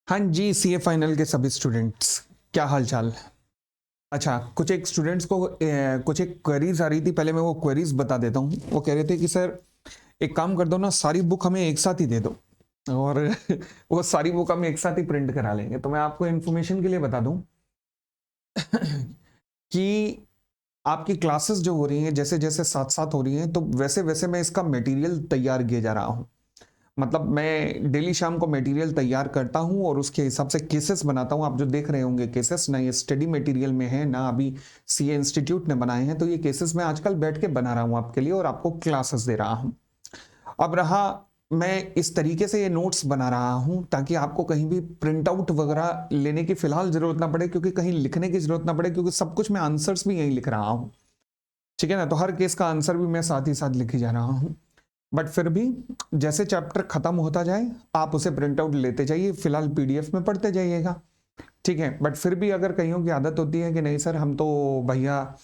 हाँ जी, CA final के सभी स्टूडेंट्स, क्या हाल चाल। अच्छा, कुछ एक स्टूडेंट्स को कुछ एक क्वेरीज आ रही थी। पहले मैं वो क्वेरीज बता देता हूँ। वो कह रहे थे कि सर एक काम कर दो ना, सारी बुक हमें एक साथ ही दे दो और वो सारी बुक हम एक साथ ही प्रिंट करा लेंगे। तो मैं आपको इन्फॉर्मेशन के लिए बता दूं कि आपकी क्लासेस जो हो रही हैं जैसे जैसे साथ साथ हो रही हैं, तो वैसे वैसे मैं इसका मटेरियल तैयार किए जा रहा हूँ। मतलब मैं डेली शाम को मटेरियल तैयार करता हूं और उसके हिसाब से केसेस बनाता हूं। आप जो देख रहे होंगे केसेस, ना ये स्टडी मटेरियल में है ना अभी सीए इंस्टीट्यूट ने बनाए हैं। तो ये केसेस मैं आजकल बैठ के बना रहा हूं आपके लिए और आपको क्लासेस दे रहा हूं। अब रहा, मैं इस तरीके से ये नोट्स बना रहा हूं ताकि आपको कहीं भी प्रिंट आउट वगैरह लेने की फिलहाल जरूरत ना पड़े, क्योंकि कहीं लिखने की जरूरत ना पड़े, क्योंकि सब कुछ मैं आंसर्स भी यही लिख रहा हूं। ठीक है ना, तो हर केस का आंसर भी मैं साथ ही साथ लिखी जा रहा हूं। बट फिर भी जैसे चैप्टर खत्म होता जाए आप उसे प्रिंट आउट लेते जाइए, फिलहाल पीडीएफ में पढ़ते जाइएगा। ठीक है, बट फिर भी अगर कईयों की आदत होती है कि नहीं सर हम तो भैया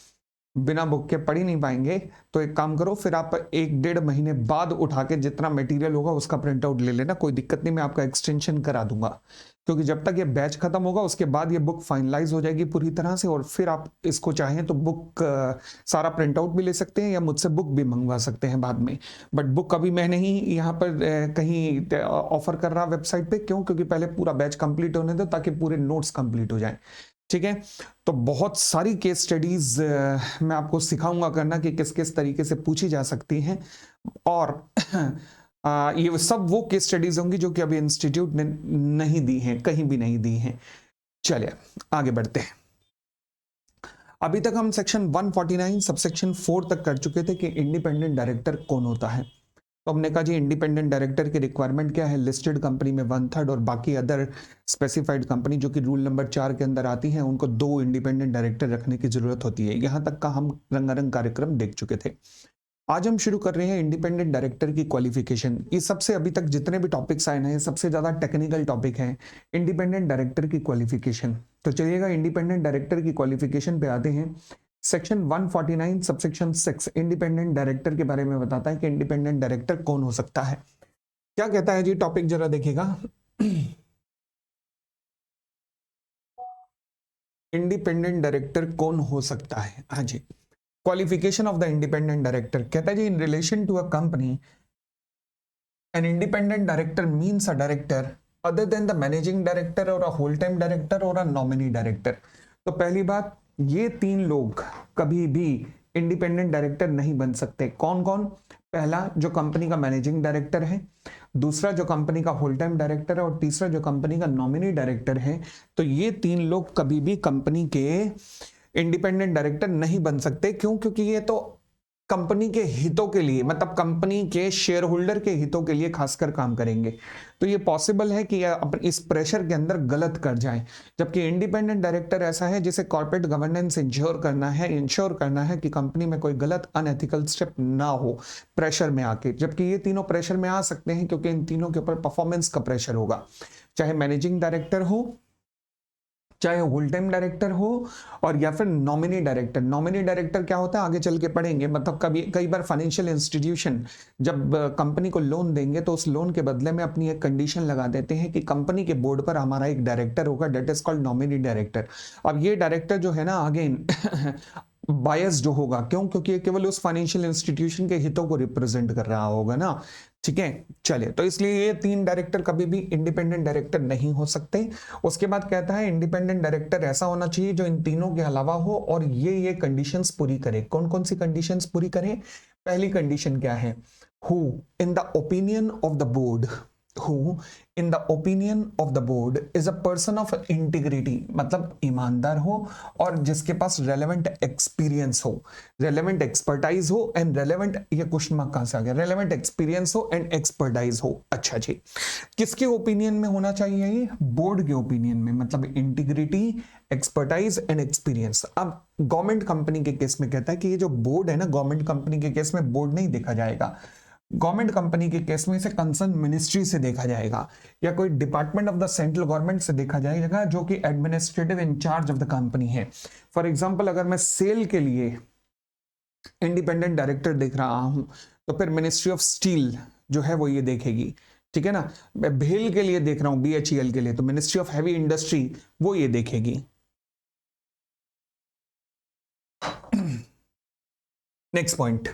बिना बुक के पढ़ ही नहीं पाएंगे, तो एक काम करो, फिर आप 1-1.5 महीने बाद उठा के जितना मटेरियल होगा उसका प्रिंट आउट ले लेना, कोई दिक्कत नहीं, मैं आपका एक्सटेंशन करा दूंगा। क्योंकि जब तक ये बैच खत्म होगा उसके बाद ये बुक फाइनलाइज हो जाएगी पूरी तरह से, और फिर आप इसको चाहें तो बुक सारा प्रिंट आउट भी ले सकते हैं या मुझसे बुक भी मंगवा सकते हैं बाद में। बट बुक अभी मैं नहीं यहाँ पर कहीं ऑफर कर रहा वेबसाइट पे। क्यों? क्योंकि पहले पूरा बैच कंप्लीट होने दो ताकि पूरे नोट्स कंप्लीट हो जाएं। ठीक है, तो बहुत सारी केस स्टडीज मैं आपको सिखाऊंगा करना कि किस किस तरीके से पूछी जा सकती हैं। और ये सब वो केस स्टडीज होंगी जो कि अभी इंस्टीट्यूट ने नहीं दी हैं, कहीं भी नहीं दी हैं। चलिए आगे बढ़ते हैं। अभी तक हम सेक्शन 149 सबसेक्शन 4 तक कर चुके थे कि इंडिपेंडेंट डायरेक्टर कौन होता है। तो हमने कहा जी इंडिपेंडेंट डायरेक्टर की रिक्वायरमेंट क्या है। लिस्टेड कंपनी में 1/3 और बाकी अदर स्पेसिफाइड कंपनी जो कि रूल नंबर 4 के अंदर आती हैं उनको 2 इंडिपेंडेंट डायरेक्टर रखने की जरूरत होती है। यहां तक का हम रंगारंग कार्यक्रम देख चुके थे। आज हम शुरू कर रहे हैं इंडिपेंडेंट डायरेक्टर की क्वालिफिकेशन। ये सबसे अभी तक जितने भी टॉपिक्स आए हैं सबसे ज्यादा टेक्निकल टॉपिक है इंडिपेंडेंट डायरेक्टर की क्वालिफिकेशन। तो चलिएगा इंडिपेंडेंट डायरेक्टर की क्वालिफिकेशन पे आते हैं। सेक्शन 149 सबसेक्शन 6 इंडिपेंडेंट डायरेक्टर के बारे में बताता है कि इंडिपेंडेंट डायरेक्टर कौन हो सकता है। क्या कहता है जी टॉपिक, जरा देखिएगा। इंडिपेंडेंट डायरेक्टर कौन हो सकता है। हाँ जी, qualification of the independent director कहता है जी in relation to a company an independent director means a director other than the managing director or a whole time director or a nominee director। तो पहली बात, ये तीन लोग कभी भी इंडिपेंडेंट डायरेक्टर नहीं बन सकते। कौन कौन? पहला जो कंपनी का मैनेजिंग डायरेक्टर है, दूसरा जो कंपनी का होल टाइम डायरेक्टर है, और तीसरा जो कंपनी का नॉमिनी डायरेक्टर है। तो ये तीन लोग कभी भी कंपनी के इंडिपेंडेंट डायरेक्टर नहीं बन सकते। क्यों? क्योंकि ये तो कंपनी के हितों के लिए, मतलब कंपनी के शेयर होल्डर के हितों के लिए खासकर काम करेंगे। तो ये पॉसिबल है कि ये इस प्रेशर के अंदर गलत कर जाएं। जबकि इंडिपेंडेंट डायरेक्टर ऐसा है जिसे कॉर्पोरेट गवर्नेंस इंश्योर करना है कि कंपनी में कोई गलत अनएथिकल स्टेप ना हो प्रेशर में आके। जबकि ये तीनों प्रेशर में आ सकते हैं क्योंकि इन तीनों के ऊपर परफॉर्मेंस का प्रेशर होगा, चाहे मैनेजिंग डायरेक्टर हो, चाहे होल टाइम डायरेक्टर हो, और या फिर नॉमिनी डायरेक्टर। नॉमिनी डायरेक्टर क्या होता है आगे चल के पढ़ेंगे। मतलब कभी कई बार फाइनेंशियल इंस्टीट्यूशन जब कंपनी को लोन देंगे तो उस लोन के बदले में अपनी एक कंडीशन लगा देते हैं कि कंपनी के बोर्ड पर हमारा एक डायरेक्टर होगा, that is called nominee director. अब ये डायरेक्टर जो है ना आगे बायस जो होगा। क्यों? क्योंकि ये केवल उस फाइनेंशियल इंस्टीट्यूशन के हितों को रिप्रेजेंट कर रहा होगा ना। ठीक है, चलिए, तो इसलिए ये तीन डायरेक्टर कभी भी इंडिपेंडेंट डायरेक्टर नहीं हो सकते। उसके बाद कहता है इंडिपेंडेंट डायरेक्टर ऐसा होना चाहिए जो इन तीनों के अलावा हो और ये कंडीशंस पूरी करे। कौन कौन सी कंडीशंस पूरी करे? पहली कंडीशन क्या है? Who in the opinion of the board, who in the opinion of the board is a person of integrity, मतलब ईमानदार हो और जिसके पास रेलेवेंट एक्सपीरियंस हो, रेलेवेंट एक्सपर्टाइज हो एंड रेलेवेंट, ये क्वेश्चन मार्क कहां से आ गया? रेलेवेंट एक्सपीरियंस हो एंड एक्सपर्टाइज हो। अच्छा जी, किसके ओपिनियन में होना चाहिए? ये बोर्ड के ओपिनियन में, मतलब इंटीग्रिटी, एक्सपर्टाइज एंड एक्सपीरियंस। अब गवर्नमेंट कंपनी के केस में कहता है कि ये जो बोर्ड है ना, गवर्नमेंट कंपनी के केस में बोर्ड नहीं देखा जाएगा। गवर्नमेंट कंपनी के केस में इसे कंसर्न मिनिस्ट्री से देखा जाएगा या कोई department of the central government से देखा जाएगा जो कि administrative in-charge of the company है। फॉर एग्जांपल अगर मैं सेल के लिए इंडिपेंडेंट डायरेक्टर देख रहा हूं तो फिर मिनिस्ट्री ऑफ स्टील जो है वो ये देखेगी ठीक है ना। मैं भेल के लिए देख रहा हूं, BHEL के लिए, तो मिनिस्ट्री ऑफ हैवी इंडस्ट्री वो ये देखेगी। नेक्स्ट पॉइंट,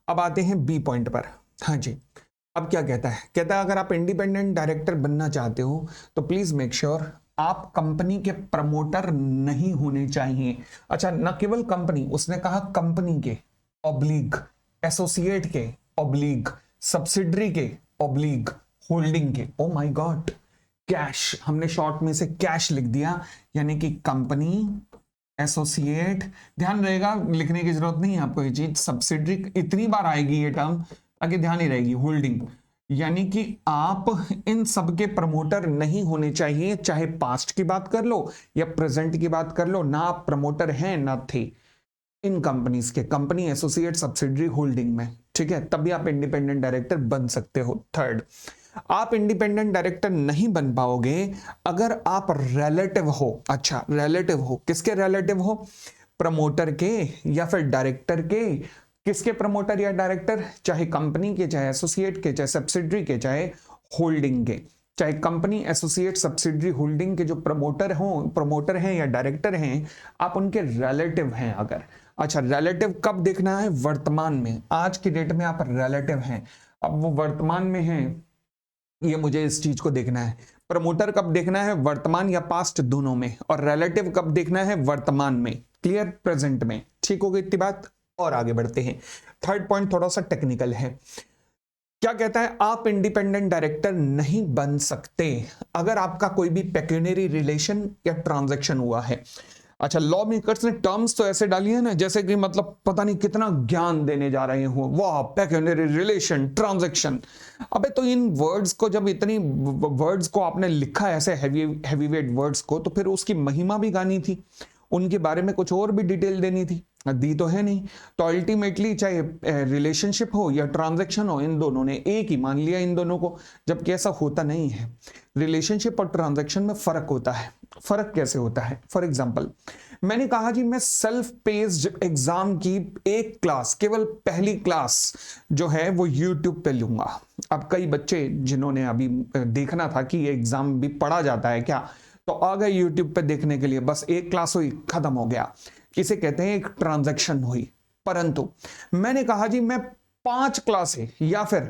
अब आते हैं बी पॉइंट पर। हाँ जी, अब क्या कहता है, कहता है अगर आप इंडिपेंडेंट डायरेक्टर बनना चाहते हो तो प्लीज मेक श्योर आप कंपनी के प्रमोटर नहीं होने चाहिए। अच्छा, न केवल कंपनी, उसने कहा कंपनी के ऑब्लिग, एसोसिएट के ऑब्लिग, सब्सिडरी के ऑब्लिग, होल्डिंग के। ओ माय गॉड, कैश, हमने शॉर्ट में से कैश लिख दिया, यानी कि कंपनी, एसोसिएट, ध्यान रहेगा, लिखने की जरूरत नहीं है आपको ये चीज, सब्सिडरी इतनी बार आएगी ये टर्म आगे ध्यान ही रहेगी, होल्डिंग, यानी कि आप इन सब के प्रमोटर नहीं होने चाहिए, चाहे पास्ट की बात कर लो या प्रेजेंट की बात कर लो, ना आप प्रमोटर हैं ना थे इन कंपनीज के, कंपनी, एसोसिएट, सब्सिडरी, होल्डिंग में, ठीक है, तभी आप इंडिपेंडेंट डायरेक्टर बन सकते हो। थर्ड, आप इंडिपेंडेंट डायरेक्टर नहीं बन पाओगे अगर आप रिलेटिव हो। अच्छा, रिलेटिव हो, किसके रिलेटिव हो, प्रमोटर के या फिर डायरेक्टर के। किसके प्रमोटर या डायरेक्टर, चाहे कंपनी के, चाहे एसोसिएट के, चाहे सब्सिडरी के, चाहे होल्डिंग के, चाहे कंपनी, एसोसिएट, सब्सिडरी, होल्डिंग के जो प्रमोटर हैं या डायरेक्टर हैं, आप उनके रिलेटिव हैं अगर। अच्छा, रिलेटिव कब देखना है, वर्तमान में, आज की डेट में आप रिलेटिव हैं, अब वो वर्तमान में हैं, ये मुझे इस चीज को देखना है। प्रमोटर कब देखना है, वर्तमान या पास्ट दोनों में, और रिलेटिव कब देखना है, वर्तमान में, क्लियर, प्रेजेंट में। ठीक हो गई इतनी बात, और आगे बढ़ते हैं। थर्ड पॉइंट थोड़ा सा टेक्निकल है, क्या कहता है, आप इंडिपेंडेंट डायरेक्टर नहीं बन सकते अगर आपका कोई भी पेक्यूनरी रिलेशन या ट्रांजैक्शन हुआ है। अच्छा, लॉ मेकर्स ने टर्म्स तो ऐसे डाली है ना, जैसे कि मतलब पता नहीं कितना ज्ञान देने जा रहे हो, वाह, पेक्यूनरी रिलेशन, ट्रांजैक्शन। अबे तो इन वर्ड्स को, जब इतनी वर्ड्स को आपने लिखा ऐसे हैवीवेट वर्ड्स को, तो फिर उसकी महिमा भी गानी थी, उनके बारे में कुछ और भी डिटेल देनी थी, दी तो है नहीं। तो अल्टीमेटली चाहे रिलेशनशिप हो या ट्रांजैक्शन हो, इन दोनों ने एक ही मान लिया इन दोनों को, जबकि ऐसा होता नहीं है। रिलेशनशिप और ट्रांजैक्शन में फर्क होता है। फर्क कैसे होता है, फॉर एग्जांपल, मैंने कहा जी मैं सेल्फ पेस्ड एग्जाम की एक क्लास, केवल पहली क्लास जो है वो यूट्यूब पे लूंगा। अब कई बच्चे जिन्होंने अभी देखना था कि ये एग्जाम भी पढ़ा जाता है क्या, तो आ गए यूट्यूब पे देखने के लिए, बस एक क्लास हुई, खत्म हो गया, इसे कहते हैं एक ट्रांजैक्शन हुई। परंतु मैंने कहा जी मैं 5 क्लासें या फिर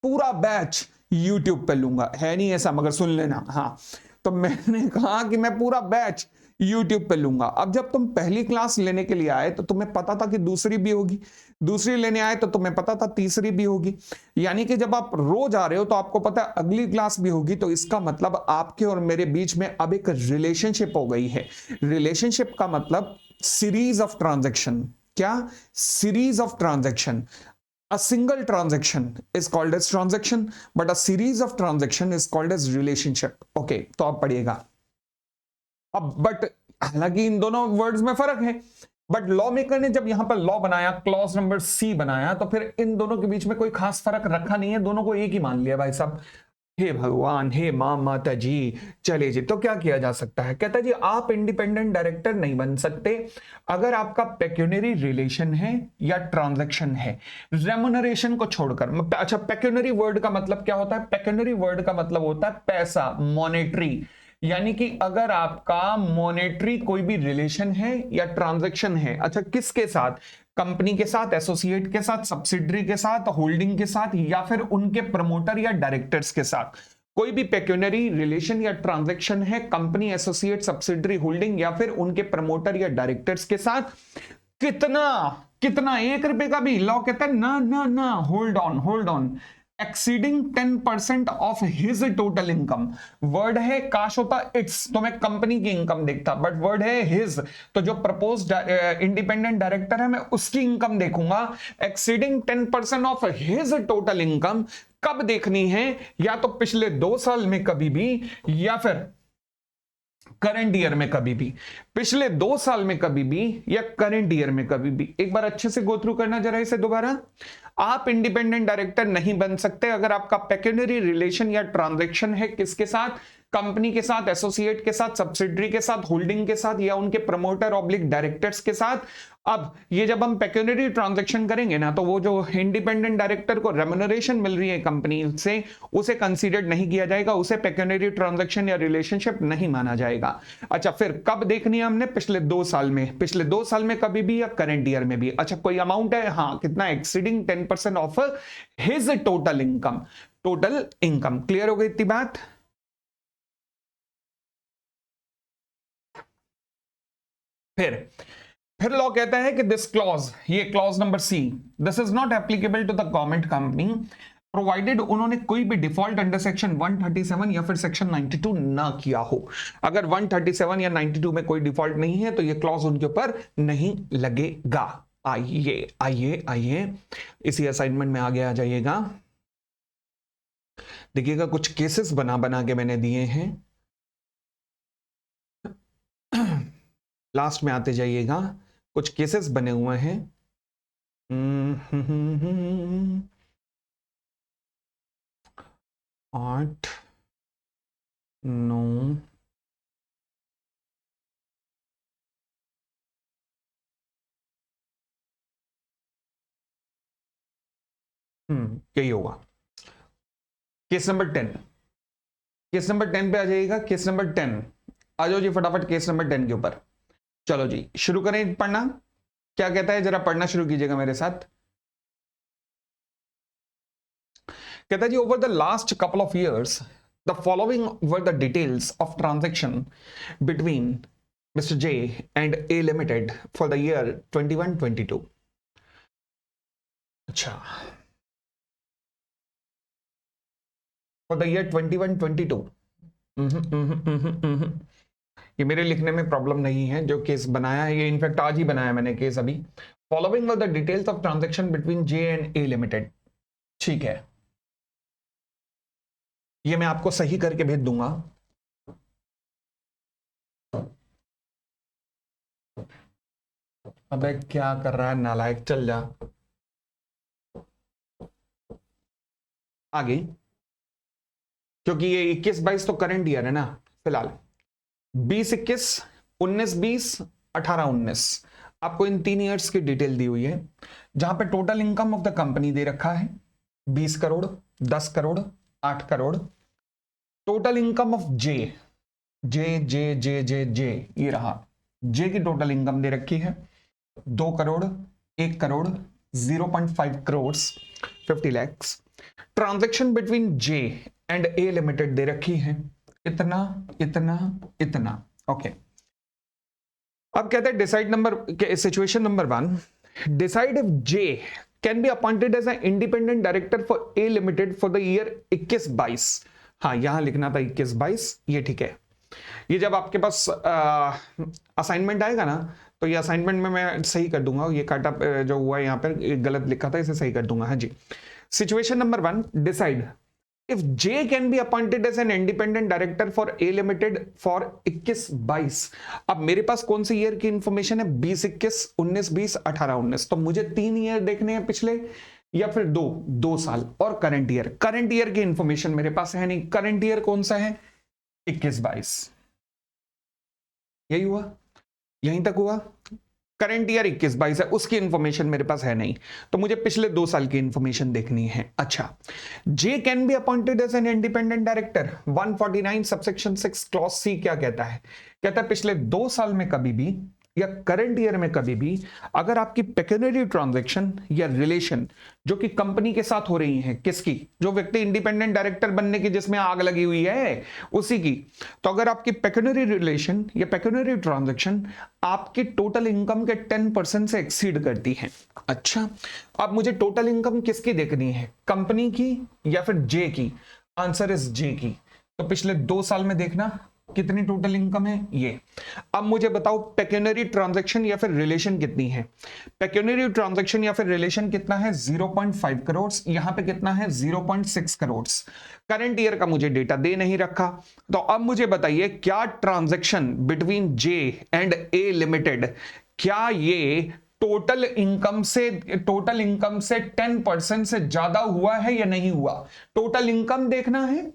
पूरा बैच यूट्यूब पे लूंगा, है नहीं ऐसा, मगर सुन लेना, हाँ, तो मैंने कहा कि मैं पूरा बैच यूट्यूब पे लूंगा। अब जब तुम पहली क्लास लेने के लिए आए तो तुम्हें पता था कि दूसरी भी होगी, दूसरी लेने आए तो तुम्हें पता था तीसरी भी होगी, यानी कि जब आप रोज आ रहे हो तो आपको पता है अगली क्लास भी होगी। तो इसका मतलब आपके और मेरे बीच में अब एक रिलेशनशिप हो गई है। रिलेशनशिप का मतलब सीरीज ऑफ ट्रांजैक्शन, क्या, series of transaction. A single transaction is called as transaction, but a series of transaction is called as relationship. Okay, तो आप पढ़िएगा अब, बट हालांकि इन दोनों वर्ड्स में फर्क है, बट लॉ मेकर ने जब यहां पर लॉ बनाया, क्लॉज नंबर सी बनाया, तो फिर इन दोनों के बीच में कोई खास फर्क रखा नहीं है, दोनों को एक ही मान लिया भाई साहब। हे भगवान, हे मां, माता जी, चले जी, तो क्या किया जा सकता है, कहता जी आप इंडिपेंडेंट डायरेक्टर नहीं बन सकते अगर आपका पेक्यूनरी रिलेशन है या ट्रांजैक्शन है, रेमुनरेशन को छोड़कर। अच्छा, पेक्यूनरी वर्ड का मतलब क्या होता है, पेक्यूनरी वर्ड का मतलब होता है पैसा, मॉनेटरी, यानी कि अगर आपका मॉनेटरी कोई भी रिलेशन है या ट्रांजैक्शन है, अच्छा किसके साथ, कंपनी के साथ, एसोसिएट के साथ, सब्सिडरी के साथ, होल्डिंग के साथ, या फिर उनके प्रमोटर या डायरेक्टर्स के साथ, कोई भी पेक्यूनरी रिलेशन या ट्रांजैक्शन है कंपनी, एसोसिएट, सब्सिडरी, होल्डिंग या फिर उनके प्रमोटर या डायरेक्टर्स के साथ, कितना कितना, 1 रुपए का भी, लॉ कहता है ना ना ना, hold on, hold on, exceeding 10% of his total income. Word है, काश होता इट्स, तो मैं कंपनी की इनकम देखता, बट वर्ड है हिज, तो जो प्रपोज इंडिपेंडेंट डायरेक्टर है मैं उसकी इनकम देखूंगा। Exceeding 10% of his total income कब देखनी है, या तो पिछले 2 साल में कभी भी, या फिर करंट ईयर में कभी भी, पिछले 2 साल में कभी भी, या करंट ईयर में कभी भी। एक बार अच्छे से गो थ्रू करना जरा इसे दोबारा। आप इंडिपेंडेंट डायरेक्टर नहीं बन सकते अगर आपका पेक्यूनरी रिलेशन या ट्रांजैक्शन है किसके साथ, कंपनी के साथ, एसोसिएट के साथ, सब्सिडरी के साथ, होल्डिंग के साथ, या उनके प्रमोटर ऑब्लिक डायरेक्टर्स के साथ। अब ये जब हम पेक्यूनियरी ट्रांजैक्शन करेंगे ना, तो वो जो इंडिपेंडेंट डायरेक्टर को रेम्युनरेशन मिल रही है कंपनी से, उसे कंसीडर नहीं किया जाएगा, उसे पेक्यूनियरी ट्रांजैक्शन या रिलेशनशिप नहीं माना जाएगा। अच्छा, फिर कब देखनी है हमने? पिछले 2 साल में, पिछले 2 साल में कभी भी, या करंट ईयर में भी। अच्छा, कोई अमाउंट है, हाँ, कितना? Exceeding 10% of his total income. Total income clear हो गई इतनी बात? फिर लॉ कहता है कि दिस क्लॉज, ये clause number C, this is not applicable to the government company provided उन्होंने कोई भी डिफॉल्ट अंडर सेक्शन 137 या फिर सेक्शन 92 ना किया हो। अगर 137 या 92 में कोई डिफॉल्ट नहीं है तो ये क्लॉज उनके ऊपर नहीं लगेगा। आइए आइए आइए, इसी असाइनमेंट में आगे आ जाइएगा। देखिएगा, कुछ केसेस बना बना के मैंने दिए हैं, लास्ट में आते जाइएगा। कुछ केसेस बने हुए हैं। 8, 9, यही होगा। केस नंबर 10, केस नंबर 10 पे आ जाइएगा। केस नंबर 10 आ जाओ जी फटाफट, केस नंबर 10 के ऊपर। चलो जी शुरू करें पढ़ना। क्या कहता है, जरा पढ़ना शुरू कीजिएगा मेरे साथ। कहता है जी, over the last couple of years the following were the details of transaction between Mr. J and A Limited for the year 21-22। अच्छा, for the year 21-22। ये मेरे लिखने में प्रॉब्लम नहीं है, जो केस बनाया है ये इनफैक्ट आज ही बनाया मैंने केस अभी। Following were the details of transaction between J and A Limited। ठीक है, ये मैं आपको सही करके भेज दूंगा। अबे क्या कर रहा है नालायक, चल जा आगे, क्योंकि ये 21-22 तो करंट ईयर है ना फिलहाल। 20-21, 19-20, 18-19, आपको इन 3 ईयर्स की डिटेल दी हुई है, जहां पे total income of the company दे रखा है 20 करोड़, 10 करोड़, 8 करोड़। Total income of J, J J J J J, ये रहा जे की टोटल इनकम दे रखी है 2 करोड़, 1 करोड़, 0.5 करोड़, 50 lakhs। Transaction between J and A limited दे रखी है इतना इतना इतना। ओके, अब कहते हैं decide number, situation number 1, decide if J can be appointed as an independent director for A limited for the year 21-22। हाँ, यहां लिखना था 21-22, ये ठीक है। ये जब आपके पास असाइनमेंट आएगा ना, तो ये असाइनमेंट में मैं सही कर दूंगा, ये काटा जो हुआ है यहाँ पर गलत लिखा था, इसे सही कर दूंगा। हाँ जी, situation number 1, decide if J can be appointed as an independent director for A limited for 21-22। अब मेरे पास कौन सी ईयर की इंफॉर्मेशन है? 20-21, 19-20, 18-19। तो मुझे 3 ईयर देखने हैं पिछले, या फिर 2 साल, और करंट ईयर। करंट ईयर की इंफॉर्मेशन मेरे पास है नहीं। करंट ईयर कौन सा है? 21-22। यही हुआ, यहीं तक हुआ। करंट ईयर 21-22 है, उसकी इंफॉर्मेशन मेरे पास है नहीं, तो मुझे पिछले 2 साल की इंफॉर्मेशन देखनी है। अच्छा, J can be appointed as an independent director, 149 subsection 6 clause C क्या कहता है? कहता है पिछले 2 साल में कभी भी, या करंट ईयर में कभी भी, अगर आपकी पेक्यूनियरी ट्रांजैक्शन या रिलेशन जो कि कंपनी के साथ हो रही है, किसकी? जो व्यक्ति इंडिपेंडेंट डायरेक्टर बनने की जिसमें आग लगी हुई है उसी की, तो अगर आपकी पेक्यूनियरी रिलेशन या पेक्यूनियरी ट्रांजैक्शन आपकी टोटल इनकम के 10% से एक्सीड करती है। अच्छा, अब मुझे टोटल इनकम किसकी देखनी है? कंपनी की या फिर जे की? आंसर इज जे की। तो पिछले 2 साल में देखना कितनी टोटल इनकम है ये। अब मुझे बताओ पेक्यूनियरी ट्रांजैक्शन या फिर रिलेशन कितनी है? पेक्यूनियरी ट्रांजैक्शन या फिर रिलेशन कितना है? 0.5 करोड़। यहां पे कितना है? 0.6 करोड़। करंट ईयर का मुझे डेटा दे नहीं रखा, तो अब मुझे बताइए क्या transaction between J and A limited, क्या ये टोटल इनकम से 10% से ज्यादा हुआ है या नहीं हुआ? टोटल इनकम देखना है,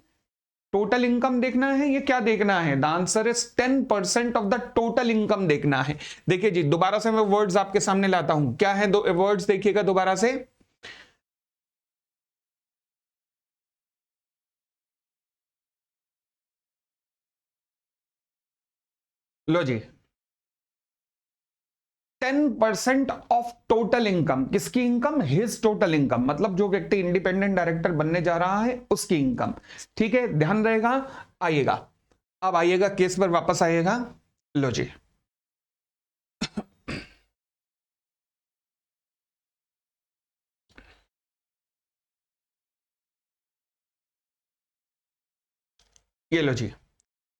टोटल इनकम देखना है, ये क्या देखना है? The answer is 10% of the total income देखना है। देखिए जी, दोबारा से मैं वर्ड्स आपके सामने लाता हूं, क्या है दो वर्ड्स, देखिएगा दोबारा से। लो जी, 10% ऑफ टोटल इनकम, किसकी इनकम? हिज टोटल इनकम, मतलब जो व्यक्ति इंडिपेंडेंट डायरेक्टर बनने जा रहा है उसकी इनकम। ठीक है, ध्यान रहेगा। आइएगा, अब आइएगा केस पर वापस आइएगा। लो जी, ये लो जी।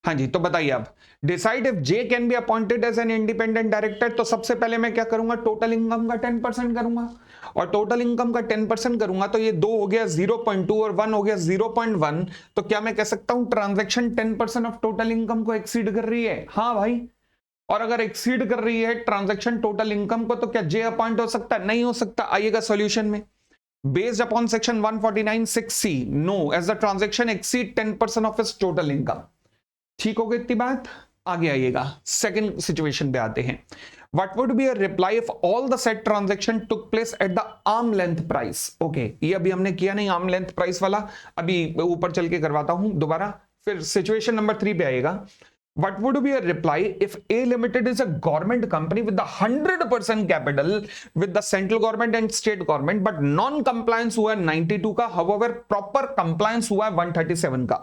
हाँ जी, तो बताइए अब, decide if J can be appointed as an independent director. तो सबसे पहले मैं क्या करूंगा? टोटल इनकम का 10% करूंगा, और टोटल इनकम का 10% करूंगा तो ये 2 हो गया 0.2 और 1 हो गया 0.1। तो क्या मैं कह सकता हूं ट्रांजैक्शन 10% ऑफ टोटल इनकम को एक्सीड कर रही है? हाँ भाई। और अगर एक्सीड कर रही है ट्रांजैक्शन टोटल इनकम को, तो क्या जे अपॉइंट हो सकता है? नहीं हो सकता। आइएगा सॉल्यूशन में। Based upon section 149(6)(c), no, as the transaction exceed 10% of its total income। ठीक हो गई इतनी बात? आगे आइएगा, सेकंड सिचुएशन पे आते हैं। What would be a reply if all the said transaction took place at the arm length price? Okay, ये अभी हमने किया नहीं arm length price वाला, अभी ऊपर चल के करवाता हूं दोबारा। फिर सिचुएशन नंबर 3 पे आइएगा। What would be a reply if A Limited is a government company with the 100% capital with the central government and state government, but non-compliance हुआ है 92 का, however proper compliance हुआ है 137 का।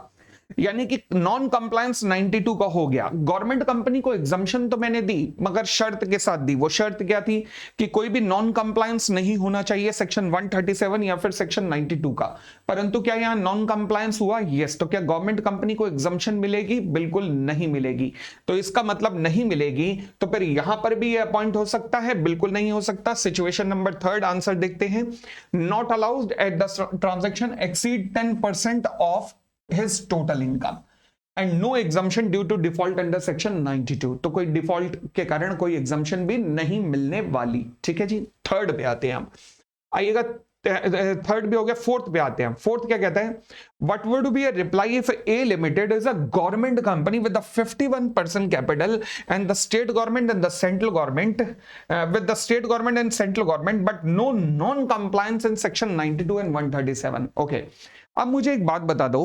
यानी कि नॉन कंप्लायंस 92 का हो गया। गवर्नमेंट कंपनी को एग्जम्पशन तो मैंने दी, मगर शर्त के साथ दी। वो शर्त क्या थी? कि कोई भी नॉन कंप्लायंस नहीं होना चाहिए सेक्शन 137 या फिर सेक्शन 92 का। परंतु क्या यहां नॉन कंप्लायंस हुआ? यस। तो क्या गवर्नमेंट कंपनी को एग्जम्पशन मिलेगी? बिल्कुल नहीं मिलेगी। तो इसका मतलब नहीं मिलेगी, तो फिर यहां पर भी ये अपॉइंट हो सकता है? बिल्कुल नहीं हो सकता। सिचुएशन नंबर 3 आंसर देखते हैं। Not allowed at the transaction exceed 10% of his total income and no exemption due to default under section 92। तो कोई डिफॉल्ट के कारण कोई एग्जाम्शन भी नहीं मिलने वाली। ठीक है जी, थर्ड पे आते हैं हम। आइएगा, थर्ड भी हो गया, फोर्थ पे आते हैं। फोर्थ क्या कहता है? What would be a reply if A limited is a government company with the 51% capital and the state government and the central government with the state government and central government but no non compliance in section 92 and 137। Okay, अब मुझे एक बात बता दो,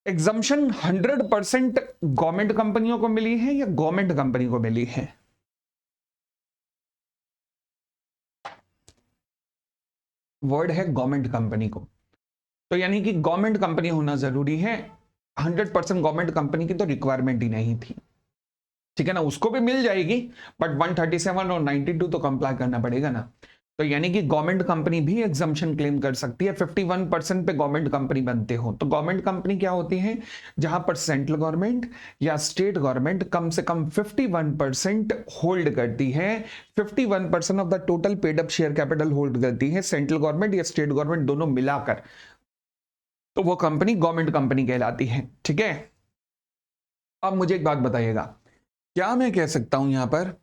exemption 100% government कंपनियों को मिली है या गवर्नमेंट कंपनी को मिली है? वर्ड है गवर्नमेंट कंपनी को, तो यानी कि गवर्नमेंट कंपनी होना जरूरी है। 100% गवर्नमेंट कंपनी की तो रिक्वायरमेंट ही नहीं थी। ठीक है ना, उसको भी मिल जाएगी, बट 137 और 92 तो कंप्लाई करना पड़ेगा ना। तो यानी कि गवर्नमेंट कंपनी भी एग्जम्पशन क्लेम कर सकती है। 51% पे गवर्नमेंट कंपनी बनते हो। तो गवर्नमेंट कंपनी क्या होती है? जहां पर सेंट्रल गवर्नमेंट या स्टेट गवर्नमेंट कम से कम 51% होल्ड करती है। 51% of the total paid up share capital hold करती है सेंट्रल गवर्नमेंट या स्टेट गवर्नमेंट दोनों मिलाकर, तो वो कंपनी गवर्नमेंट कंपनी कहलाती है। ठीक है, अब मुझे एक बात बताइएगा, क्या मैं कह सकता हूं यहां पर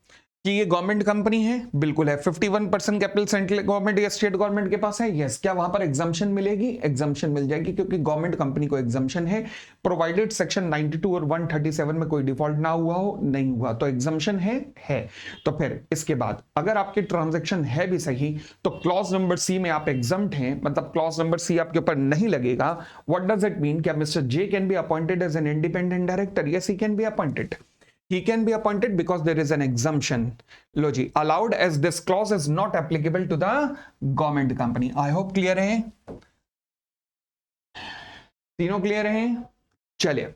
कि ये गवर्नमेंट कंपनी है? बिल्कुल है। 51% कैपिटल सेंट्रल गवर्नमेंट या स्टेट गवर्नमेंट के पास है। यस। क्या वहां पर एग्जम्पशन मिलेगी? एग्जम्पशन मिल जाएगी, क्योंकि गवर्नमेंट कंपनी को एग्जम्पशन है, प्रोवाइडेड सेक्शन 92 और 137 में कोई डिफॉल्ट ना हुआ हो। नहीं हुआ तो एग्जम्पशन है। तो फिर इसके बाद अगर आपकी ट्रांजेक्शन है भी सही, तो क्लॉज नंबर सी में आप एग्जम्प्ट हैं, मतलब क्लॉज नंबर सी आपके ऊपर नहीं लगेगा। What does it mean? क्या mister J can be appointed as an independent director? Yes, he can be appointed. He can be appointed because there is an exemption. लो जी, allowed as this clause is not applicable to the government company. I hope clear है, तीनों clear हैं? चलिए,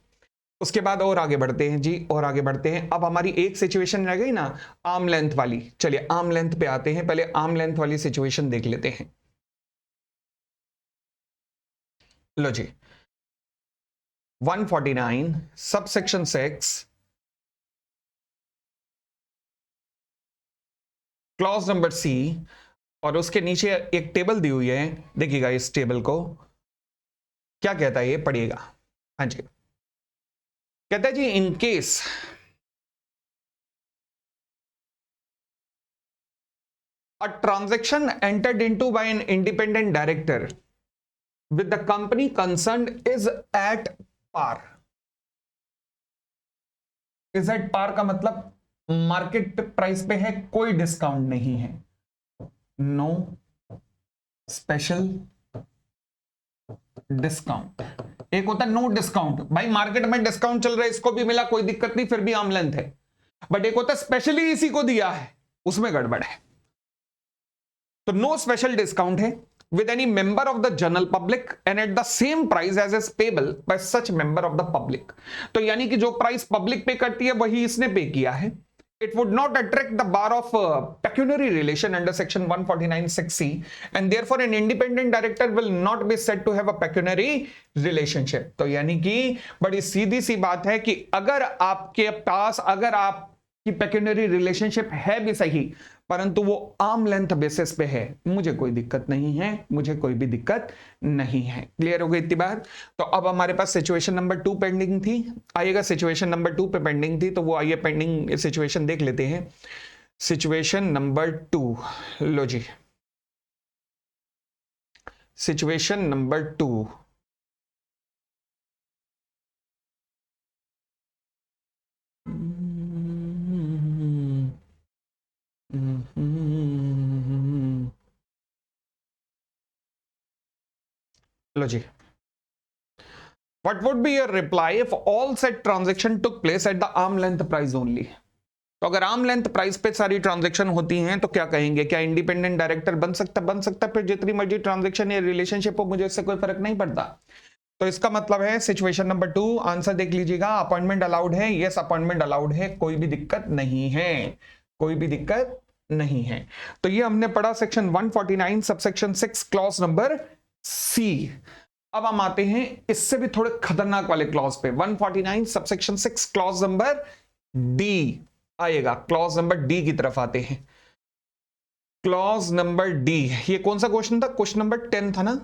उसके बाद और आगे बढ़ते हैं जी, और आगे बढ़ते हैं। अब हमारी एक सिचुएशन रह गई ना, आर्म लेंथ वाली। चलिए आर्म लेंथ पे आते हैं, पहले आर्म लेंथ वाली सिचुएशन देख लेते हैं। लो जी, 149 सबसेक्शन 6 क्लॉज नंबर सी, और उसके नीचे एक टेबल दी हुई है। देखिएगा इस टेबल को, क्या कहता है ये, पढ़िएगा। हाँ जी, कहता है जी, in case a transaction entered into by an independent director with the company concerned is at par. Is at par का मतलब मार्केट प्राइस पे है, कोई डिस्काउंट नहीं है, नो स्पेशल डिस्काउंट। एक होता है नो डिस्काउंट, भाई मार्केट में डिस्काउंट चल रहा है, इसको भी मिला कोई दिक्कत नहीं, फिर भी आर्म लेंथ है। बट एक होता है स्पेशली इसी को दिया है, उसमें गड़बड़ है। तो नो स्पेशल डिस्काउंट है with any member of the general public and at the same price as is payable by such member of the public। तो यानी कि जो प्राइस पब्लिक पे करती है वही इसने पे किया है। It would not attract the bar of pecuniary relation under section 149(6)(c) and therefore an independent director will not be said to have a pecuniary relationship। तो यानी कि बड़ी सीधी सी बात है कि अगर आपके पास अगर आपकी पेक्यूनरी रिलेशनशिप है भी सही, परंतु वो आर्म लेंथ बेसिस पे है, मुझे कोई दिक्कत नहीं है, मुझे कोई भी दिक्कत नहीं है। क्लियर हो गई इतनी बात? तो अब हमारे पास सिचुएशन नंबर 2 पेंडिंग थी, आइएगा सिचुएशन नंबर 2 पे पेंडिंग थी, तो वो आइए पेंडिंग सिचुएशन देख लेते हैं। सिचुएशन नंबर 2, लो जी, सिचुएशन नंबर 2। लो जी, what would be your reply if all said transaction took place at the arm length price only? तो अगर आर्म लेंथ प्राइस पे सारी ट्रांजैक्शन होती हैं तो क्या कहेंगे, क्या इंडिपेंडेंट डायरेक्टर बन सकता, फिर जितनी मर्जी ट्रांजैक्शन या रिलेशनशिप हो मुझे इससे कोई फर्क नहीं पड़ता। तो इसका मतलब है सिचुएशन नंबर 2, आंसर देख लीजिएगा, अपॉइंटमेंट अलाउड है, यस अपॉइंटमेंट अलाउड है, कोई भी दिक्कत नहीं है, कोई भी दिक्कत नहीं है। तो ये हमने पढ़ा section 149 subsection 6 clause number C. अब हम आते हैं इससे भी थोड़े खतरनाक वाले क्लॉज पे, 149 सबसेक्शन 6 क्लॉज नंबर डी आएगा, क्लॉज नंबर डी की तरफ आते हैं। क्लॉज नंबर डी, ये कौन सा क्वेश्चन था? क्वेश्चन नंबर 10 था ना?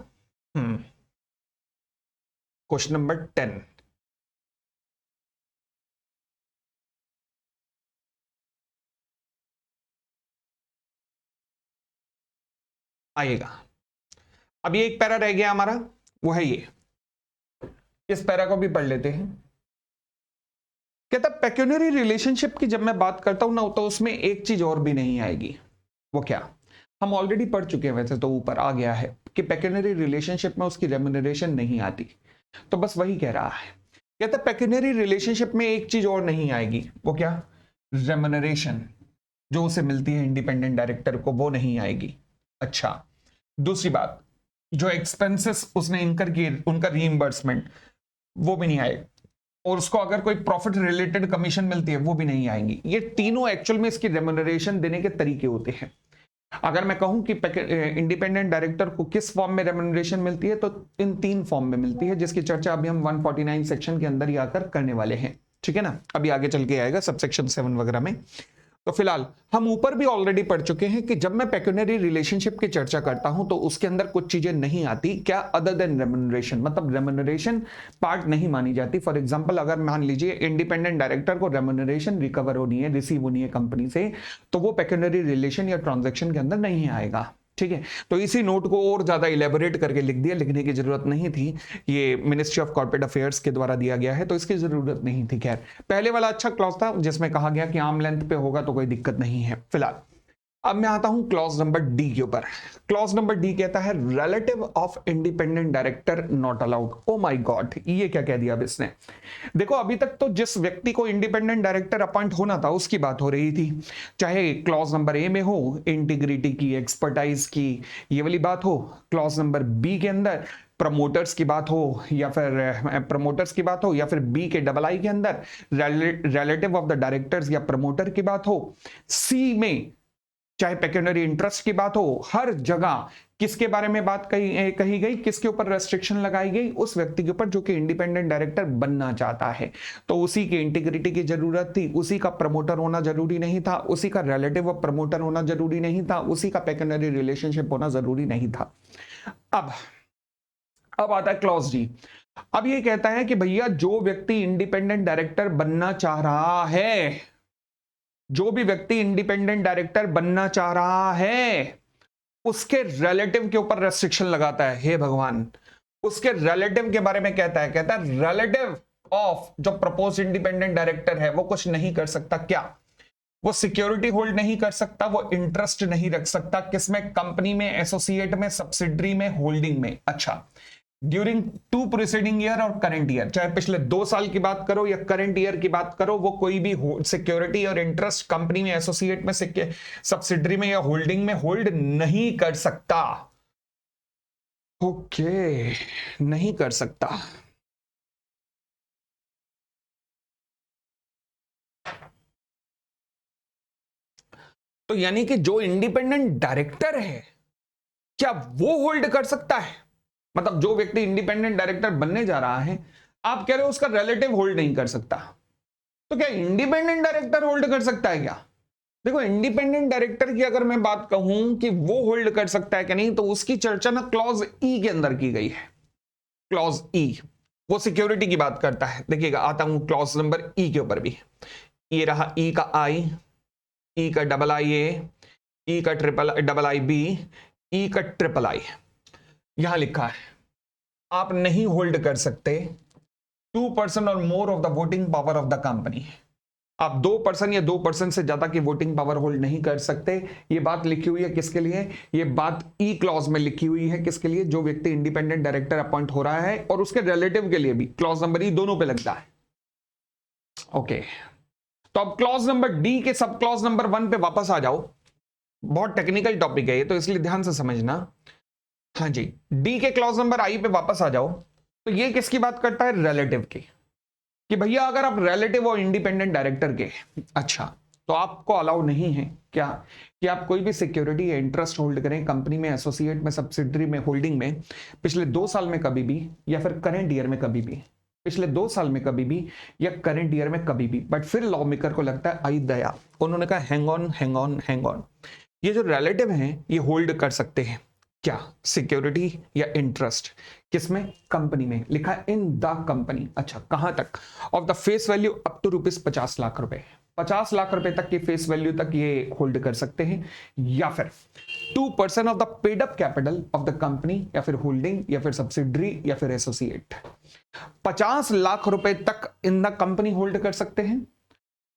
Question number 10। आइएगा, अब ये एक पैरा रह गया हमारा, वो है ये, इस पैरा को भी पढ़ लेते हैं। कहता पेक्यूनरी रिलेशनशिप की जब मैं बात करता हूं ना, तो उसमें एक चीज और भी नहीं आएगी। वो क्या? हम ऑलरेडी पढ़ चुके हैं, वैसे तो ऊपर आ गया है कि पेक्यूनरी रिलेशनशिप में उसकी रेम्युनरेशन नहीं आती, तो बस वही कह रहा है। कहता पेक्यूनरी रिलेशनशिप में एक चीज और नहीं आएगी, वो क्या? रेम्युनरेशन जो उसे मिलती है इंडिपेंडेंट डायरेक्टर को, वो नहीं आएगी। अच्छा, दूसरी बात, जो एक्सपेंसेस उसने इनकर किए उनका रीइंबर्समेंट, वो भी नहीं आएगा, और उसको अगर कोई प्रॉफिट रिलेटेड कमीशन मिलती है वो भी नहीं आएंगी। ये तीनों एक्चुअल में इसकी रेम्युनरेशन देने के तरीके होते हैं। अगर मैं कहूं कि इंडिपेंडेंट डायरेक्टर को किस फॉर्म में रेम्युनरेशन मिलती है, तो इन 3 फॉर्म में मिलती है, जिसकी चर्चा अभी हम 149 सेक्शन के अंदर ही आकर करने वाले हैं। ठीक है ना? अभी आगे चल के आएगा सबसेक्शन 7 वगैरह में। तो फिलहाल हम ऊपर भी ऑलरेडी पढ़ चुके हैं कि जब मैं पेक्यूनरी रिलेशनशिप की चर्चा करता हूं तो उसके अंदर कुछ चीजें नहीं आती, क्या? अदर देन रेम्युनरेशन, मतलब रेम्युनरेशन पार्ट नहीं मानी जाती। फॉर एग्जांपल, अगर मान लीजिए इंडिपेंडेंट डायरेक्टर को रेम्युनरेशन रिकवर होनी है, रिसीव होनी है कंपनी से, तो वो पेक्यूनरी रिलेशन या ट्रांजैक्शन के अंदर नहीं आएगा। ठीक है, तो इसी नोट को और ज्यादा इलेबोरेट करके लिख दिया, लिखने की जरूरत नहीं थी, ये मिनिस्ट्री ऑफ कॉर्पोरेट अफेयर्स के द्वारा दिया गया है, तो इसकी जरूरत नहीं थी। खैर, पहले वाला अच्छा क्लॉज था जिसमें कहा गया कि आर्म लेंथ पे होगा तो कोई दिक्कत नहीं है। फिलहाल अब मैं आता हूं क्लॉज नंबर डी के ऊपर। क्लॉज नंबर डी कहता है relative of independent director not allowed. Oh my God, ये क्या कह दिया अब इसने? देखो, अभी तक तो जिस व्यक्ति को इंडिपेंडेंट डायरेक्टर अपॉइंट होना था उसकी बात हो रही थी, चाहे क्लॉज नंबर ए में हो इंटीग्रिटी की, एक्सपर्टाइज की, ये वाली बात हो, क्लॉज नंबर बी के अंदर प्रमोटर्स की बात हो, या फिर बी के डबल आई के अंदर रिलेटिव ऑफ द डायरेक्टर्स या प्रमोटर की बात हो, सी में चाहे पेक्यूनरी इंटरेस्ट की बात हो, हर जगह किसके बारे में बात कही गई, किसके ऊपर रेस्ट्रिक्शन लगाई गई? उस व्यक्ति के ऊपर जो कि इंडिपेंडेंट डायरेक्टर बनना चाहता है। तो उसी की इंटीग्रिटी की जरूरत थी, उसी का प्रमोटर होना जरूरी नहीं था, उसी का रिलेटिव ऑफ प्रमोटर होना जरूरी नहीं था, उसी का पेक्यूनरी रिलेशनशिप होना जरूरी नहीं था। अब आता है क्लॉज डी। अब ये कहता है कि भैया जो व्यक्ति इंडिपेंडेंट डायरेक्टर बनना चाह रहा है, जो भी व्यक्ति इंडिपेंडेंट डायरेक्टर बनना चाह रहा है, उसके रिलेटिव के ऊपर रेस्ट्रिक्शन लगाता है। हे भगवान, उसके रिलेटिव के बारे में कहता है रिलेटिव ऑफ जो प्रपोज इंडिपेंडेंट डायरेक्टर है वो कुछ नहीं कर सकता। क्या? वो सिक्योरिटी होल्ड नहीं कर सकता, वो इंटरेस्ट नहीं रख सकता। किसमें? कंपनी में, एसोसिएट में, सब्सिडरी में, होल्डिंग में। अच्छा, ड्यूरिंग 2 प्रीसीडिंग ईयर और करंट ईयर, चाहे पिछले 2 साल की बात करो या करंट ईयर की बात करो, वो कोई भी सिक्योरिटी और इंटरेस्ट कंपनी में, एसोसिएट में, सब्सिडरी में या होल्डिंग में होल्ड नहीं कर सकता। ओके, नहीं कर सकता। तो यानी कि जो इंडिपेंडेंट डायरेक्टर है, क्या वो होल्ड कर सकता है? मतलब जो व्यक्ति इंडिपेंडेंट डायरेक्टर बनने जा रहा है, आप कह रहे हो उसका रिलेटिव होल्ड नहीं कर सकता, तो क्या इंडिपेंडेंट डायरेक्टर होल्ड कर सकता है क्या? देखो, इंडिपेंडेंट डायरेक्टर की अगर मैं बात कहूं कि वो होल्ड कर सकता है कि नहीं, तो उसकी चर्चा ना क्लॉज ई के अंदर की गई है। क्लॉज ई वो सिक्योरिटी की बात करता है। देखिएगा, आता हूं क्लॉज नंबर ई के ऊपर भी। ये रहा ई का आई, ई का डबल आई ए, ई का डबल आई बी, ई का ट्रिपल आई। यहां लिखा है आप नहीं होल्ड कर सकते 2% और more of the voting power of the company. आप 2% या 2% से ज्यादा की वोटिंग पावर होल्ड नहीं कर सकते। ये बात लिखी हुई है किसके लिए? ये बात ई क्लॉज में लिखी हुई है किसके लिए? जो व्यक्ति इंडिपेंडेंट डायरेक्टर अपॉइंट हो रहा है, और उसके रिलेटिव के लिए भी। क्लॉज नंबर ई दोनों पे लगता है। ओके, तो अब क्लॉज नंबर डी के सब क्लॉज नंबर 1 पे वापस आ जाओ। बहुत टेक्निकल टॉपिक है ये, तो इसलिए ध्यान से समझना। हाँ जी, डी के क्लॉज नंबर आई पे वापस आ जाओ। तो ये किसकी बात करता है? रिलेटिव की। कि भैया अगर आप रिलेटिव और इंडिपेंडेंट डायरेक्टर के, अच्छा, तो आपको अलाउ नहीं है क्या कि आप कोई भी सिक्योरिटी या इंटरेस्ट होल्ड करें कंपनी में, एसोसिएट में, सब्सिडरी में, होल्डिंग में, पिछले 2 साल में कभी भी, या फिर करंट ईयर में कभी भी। पिछले 2 साल में कभी भी या करंट ईयर में कभी भी। बट फिर लॉ मेकर को लगता है आई दया, उन्होंने कहा hang on hang on hang on, ये जो रिलेटिव हैं ये होल्ड कर सकते हैं। क्या? सिक्योरिटी या इंटरेस्ट। किसमें? कंपनी में। लिखा है इन द कंपनी। अच्छा, कहां तक? Of the face value up to ₹50 lakh. 50 lakh रुपए तक की फेस वैल्यू तक ये होल्ड कर सकते हैं। या फिर 2% of the paid up capital of the company, या फिर होल्डिंग, या फिर सब्सिडरी, या फिर एसोसिएट। 50 लाख रुपए तक इन द कंपनी होल्ड कर सकते हैं,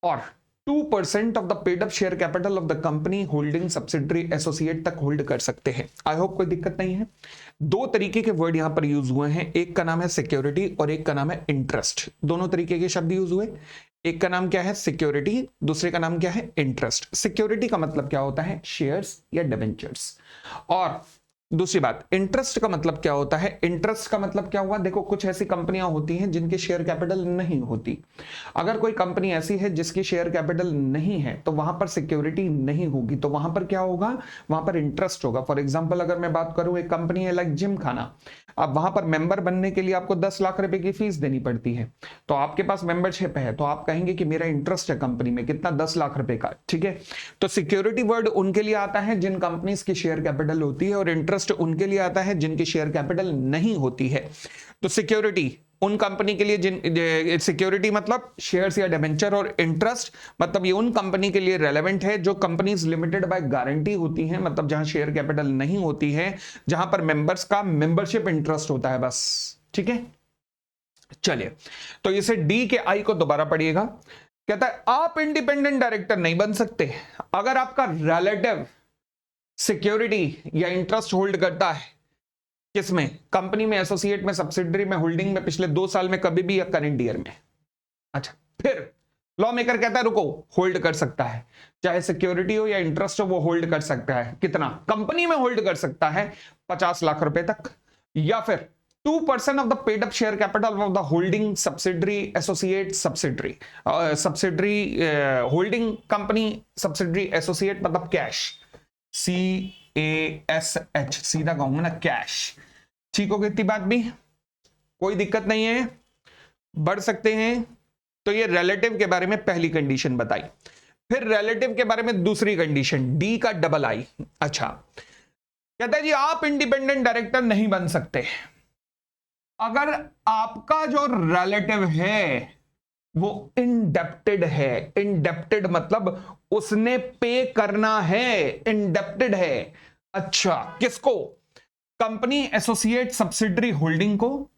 और 2% of the paid up share capital of the company, holding, subsidiary, associate तक होल्ड कर सकते हैं। आई होप कोई दिक्कत नहीं है। 2 तरीके के वर्ड यहां पर यूज हुए हैं, एक का नाम है सिक्योरिटी और एक का नाम है इंटरेस्ट। दोनों तरीके के शब्द यूज हुए। एक का नाम क्या है? सिक्योरिटी, दूसरे का नाम क्या है? इंटरेस्ट। सिक्योरिटी का मतलब क्या होता है? शेयर्स या डिबेंचर्स। और दूसरी बात, इंटरेस्ट का मतलब क्या होता है? इंटरेस्ट का मतलब क्या हुआ? देखो, कुछ ऐसी कंपनियां होती हैं जिनके शेयर कैपिटल नहीं होती। अगर कोई कंपनी ऐसी है जिसकी शेयर कैपिटल नहीं है, तो वहां पर सिक्योरिटी नहीं होगी, तो वहां पर क्या होगा? वहां पर इंटरेस्ट होगा। फॉर एग्जांपल, अगर मैं बात करूं, एक कंपनी है लाइक जिम खाना, अब वहां पर मेंबर बनने के लिए आपको 10 लाख रुपए की फीस देनी पड़ती है, तो आपके पास मेंबरशिप है, तो आप कहेंगे कि मेरा इंटरेस्ट है कंपनी में, कितना? 10 लाख रुपए का। ठीक है, तो सिक्योरिटी वर्ड उनके लिए आता है जिन कंपनीज की शेयर कैपिटल होती है, और इंटरेस्ट उनके लिए आता है जिनकी शेयर कैपिटल नहीं होती है। तो सिक्योरिटी उन कंपनी के लिए जिन, सिक्योरिटी मतलब शेयर्स या डिबेंचर, और इंटरेस्ट मतलब ये उन कंपनी के लिए रेलेवेंट है जो कंपनीज लिमिटेड बाय गारंटी होती हैं, मतलब जहां शेयर कैपिटल नहीं होती है, जहां पर मेंबर्स का मेंबरशिप इंटरेस्ट होता है बस। ठीक है, चलिए, तो इसे डी के आई को दोबारा पढ़िएगा। कहता है आप इंडिपेंडेंट डायरेक्टर नहीं बन सकते अगर आपका रिलेटिव सिक्योरिटी या इंटरेस्ट होल्ड करता है। किसमें? कंपनी में, एसोसिएट में, सब्सिडरी में, होल्डिंग में, पिछले 2 साल में कभी भी, या करंट ईयर में। अच्छा, फिर लॉ मेकर कहता है रुको, होल्ड कर सकता है, चाहे सिक्योरिटी हो या इंटरेस्ट हो, वो होल्ड कर सकता है। कितना? कंपनी में होल्ड कर सकता है 50 लाख रुपए तक, या फिर 2% of the paid up share capital of the holding, subsidiary, associate, subsidiary, holding company, subsidiary, associate, मतलब कैश, CASH, सीधा कहूंगा ना, कैश। ठीक हो गई इतनी बात भी? कोई दिक्कत नहीं है, बढ़ सकते हैं। तो ये रिलेटिव के बारे में पहली कंडीशन बताई। फिर रिलेटिव के बारे में दूसरी कंडीशन, डी का डबल आई। अच्छा, कहता है जी आप इंडिपेंडेंट डायरेक्टर नहीं बन सकते अगर आपका जो रिलेटिव है वो इंडेप्टेड है। इंडेप्टेड मतलब उसने पे करना है, इंडेप्टेड है। अच्छा, किसको? कंपनी एसोसिएट सब्सिडरी होल्डिंग को,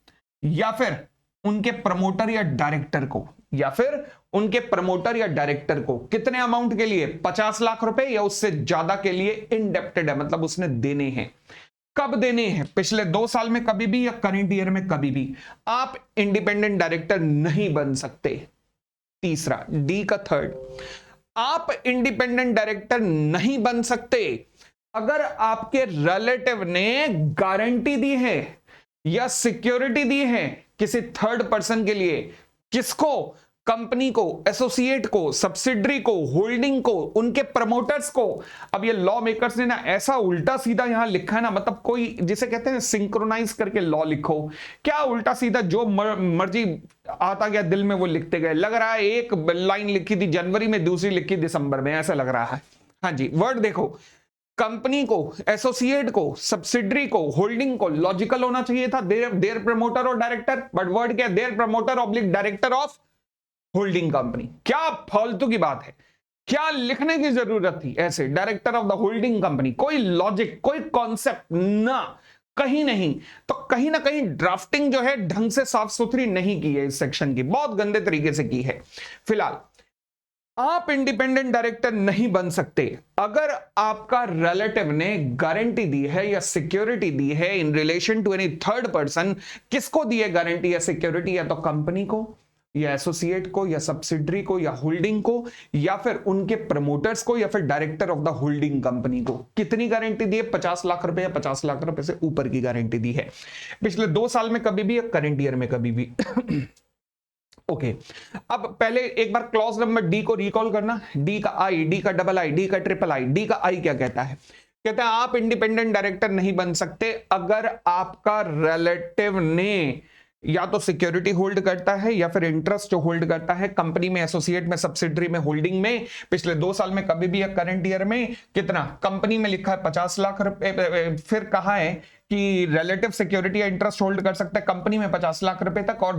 या फिर उनके प्रमोटर या डायरेक्टर को, या फिर उनके प्रमोटर या डायरेक्टर को कितने अमाउंट के लिए, 50 लाख रुपए या उससे ज्यादा के लिए इंडेप्टेड है, मतलब उसने देने हैं। कब देने हैं, पिछले 2 साल में कभी भी या करंट ईयर में कभी भी आप इंडिपेंडेंट डायरेक्टर नहीं बन सकते। तीसरा, डी का थर्ड, आप इंडिपेंडेंट डायरेक्टर नहीं बन सकते अगर आपके रिलेटिव ने गारंटी दी है या सिक्योरिटी दी है किसी थर्ड पर्सन के लिए। किसको, कंपनी को, एसोसिएट को, सब्सिडरी को, होल्डिंग को, उनके प्रमोटर्स को। अब ये लॉ मेकर्स ने ना ऐसा उल्टा सीधा यहां लिखा है ना, मतलब कोई जिसे कहते हैं सिंक्रोनाइज करके लॉ लिखो, क्या उल्टा सीधा जो मर्जी आता गया दिल में वो लिखते गए। लग रहा है एक लाइन लिखी थी जनवरी में, दूसरी लिखी दिसंबर में, ऐसा लग रहा है। हाँ जी, वर्ड देखो, कंपनी को, एसोसिएट को, सब्सिडरी को, होल्डिंग को, लॉजिकल होना चाहिए था देयर प्रमोटर और डायरेक्टर, बट वर्ड क्या, there promoter oblique director of holding company. क्या फालतू की बात है, क्या लिखने की जरूरत थी ऐसे, director of the holding company. कोई लॉजिक, कोई कॉन्सेप्ट ना, कहीं नहीं। तो कहीं ना कहीं ड्राफ्टिंग जो है ढंग से साफ सुथरी नहीं की है, इस सेक्शन की बहुत गंदे तरीके से की है। फिलहाल आप इंडिपेंडेंट डायरेक्टर नहीं बन सकते अगर आपका रिलेटिव ने गारंटी दी है या सिक्योरिटी दी है in relation to any third person. किसको दी है गारंटी या सिक्योरिटी, या तो कंपनी को, या एसोसिएट को, या सब्सिडरी को, या होल्डिंग को, या फिर उनके प्रमोटर्स को, या फिर director of the holding company को। कितनी गारंटी दी है, 50 लाख रुपए या 50 लाख रुपए से ऊपर की गारंटी दी है पिछले 2 साल में कभी भी या करंट ईयर में कभी भी। ओके अब पहले एक बार क्लॉज नंबर डी को रिकॉल करना। डी का आई, डी का डबल आई, डी का ट्रिपल आई। डी का आई क्या कहता है, कहता है आप इंडिपेंडेंट डायरेक्टर नहीं बन सकते अगर आपका रिलेटिव ने या तो सिक्योरिटी होल्ड करता है या फिर इंटरेस्ट जो होल्ड करता है कंपनी में, एसोसिएट में, सब्सिडरी में, होल्डिंग में, पिछले 2 साल में कभी भी या करंट ईयर में। कितना, कंपनी में लिखा है 50 लाख रुपए, फिर कहा है कि रिलेटिव सिक्योरिटी या इंटरेस्ट होल्ड कर सकता है कंपनी में 50 लाख रुपए तक, और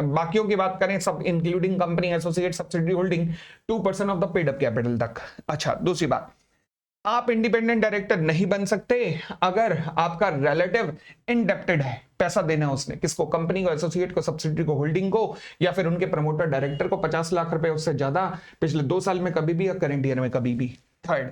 बाकियों की बात करें सब including company, associate, subsidiary, holding 2% of the paid up capital तक। अच्छा, दूसरी बात, आप इंडिपेंडेंट डायरेक्टर नहीं बन सकते अगर आपका रिलेटिव इंडेप्टेड है, पैसा देना है उसने, किसको, कंपनी को, एसोसिएट को, सब्सिडरी को, होल्डिंग को, या फिर उनके प्रमोटर डायरेक्टर को 50 लाख रुपए उससे ज्यादा पिछले 2 साल में कभी भी या करंट ईयर में कभी भी। थर्ड,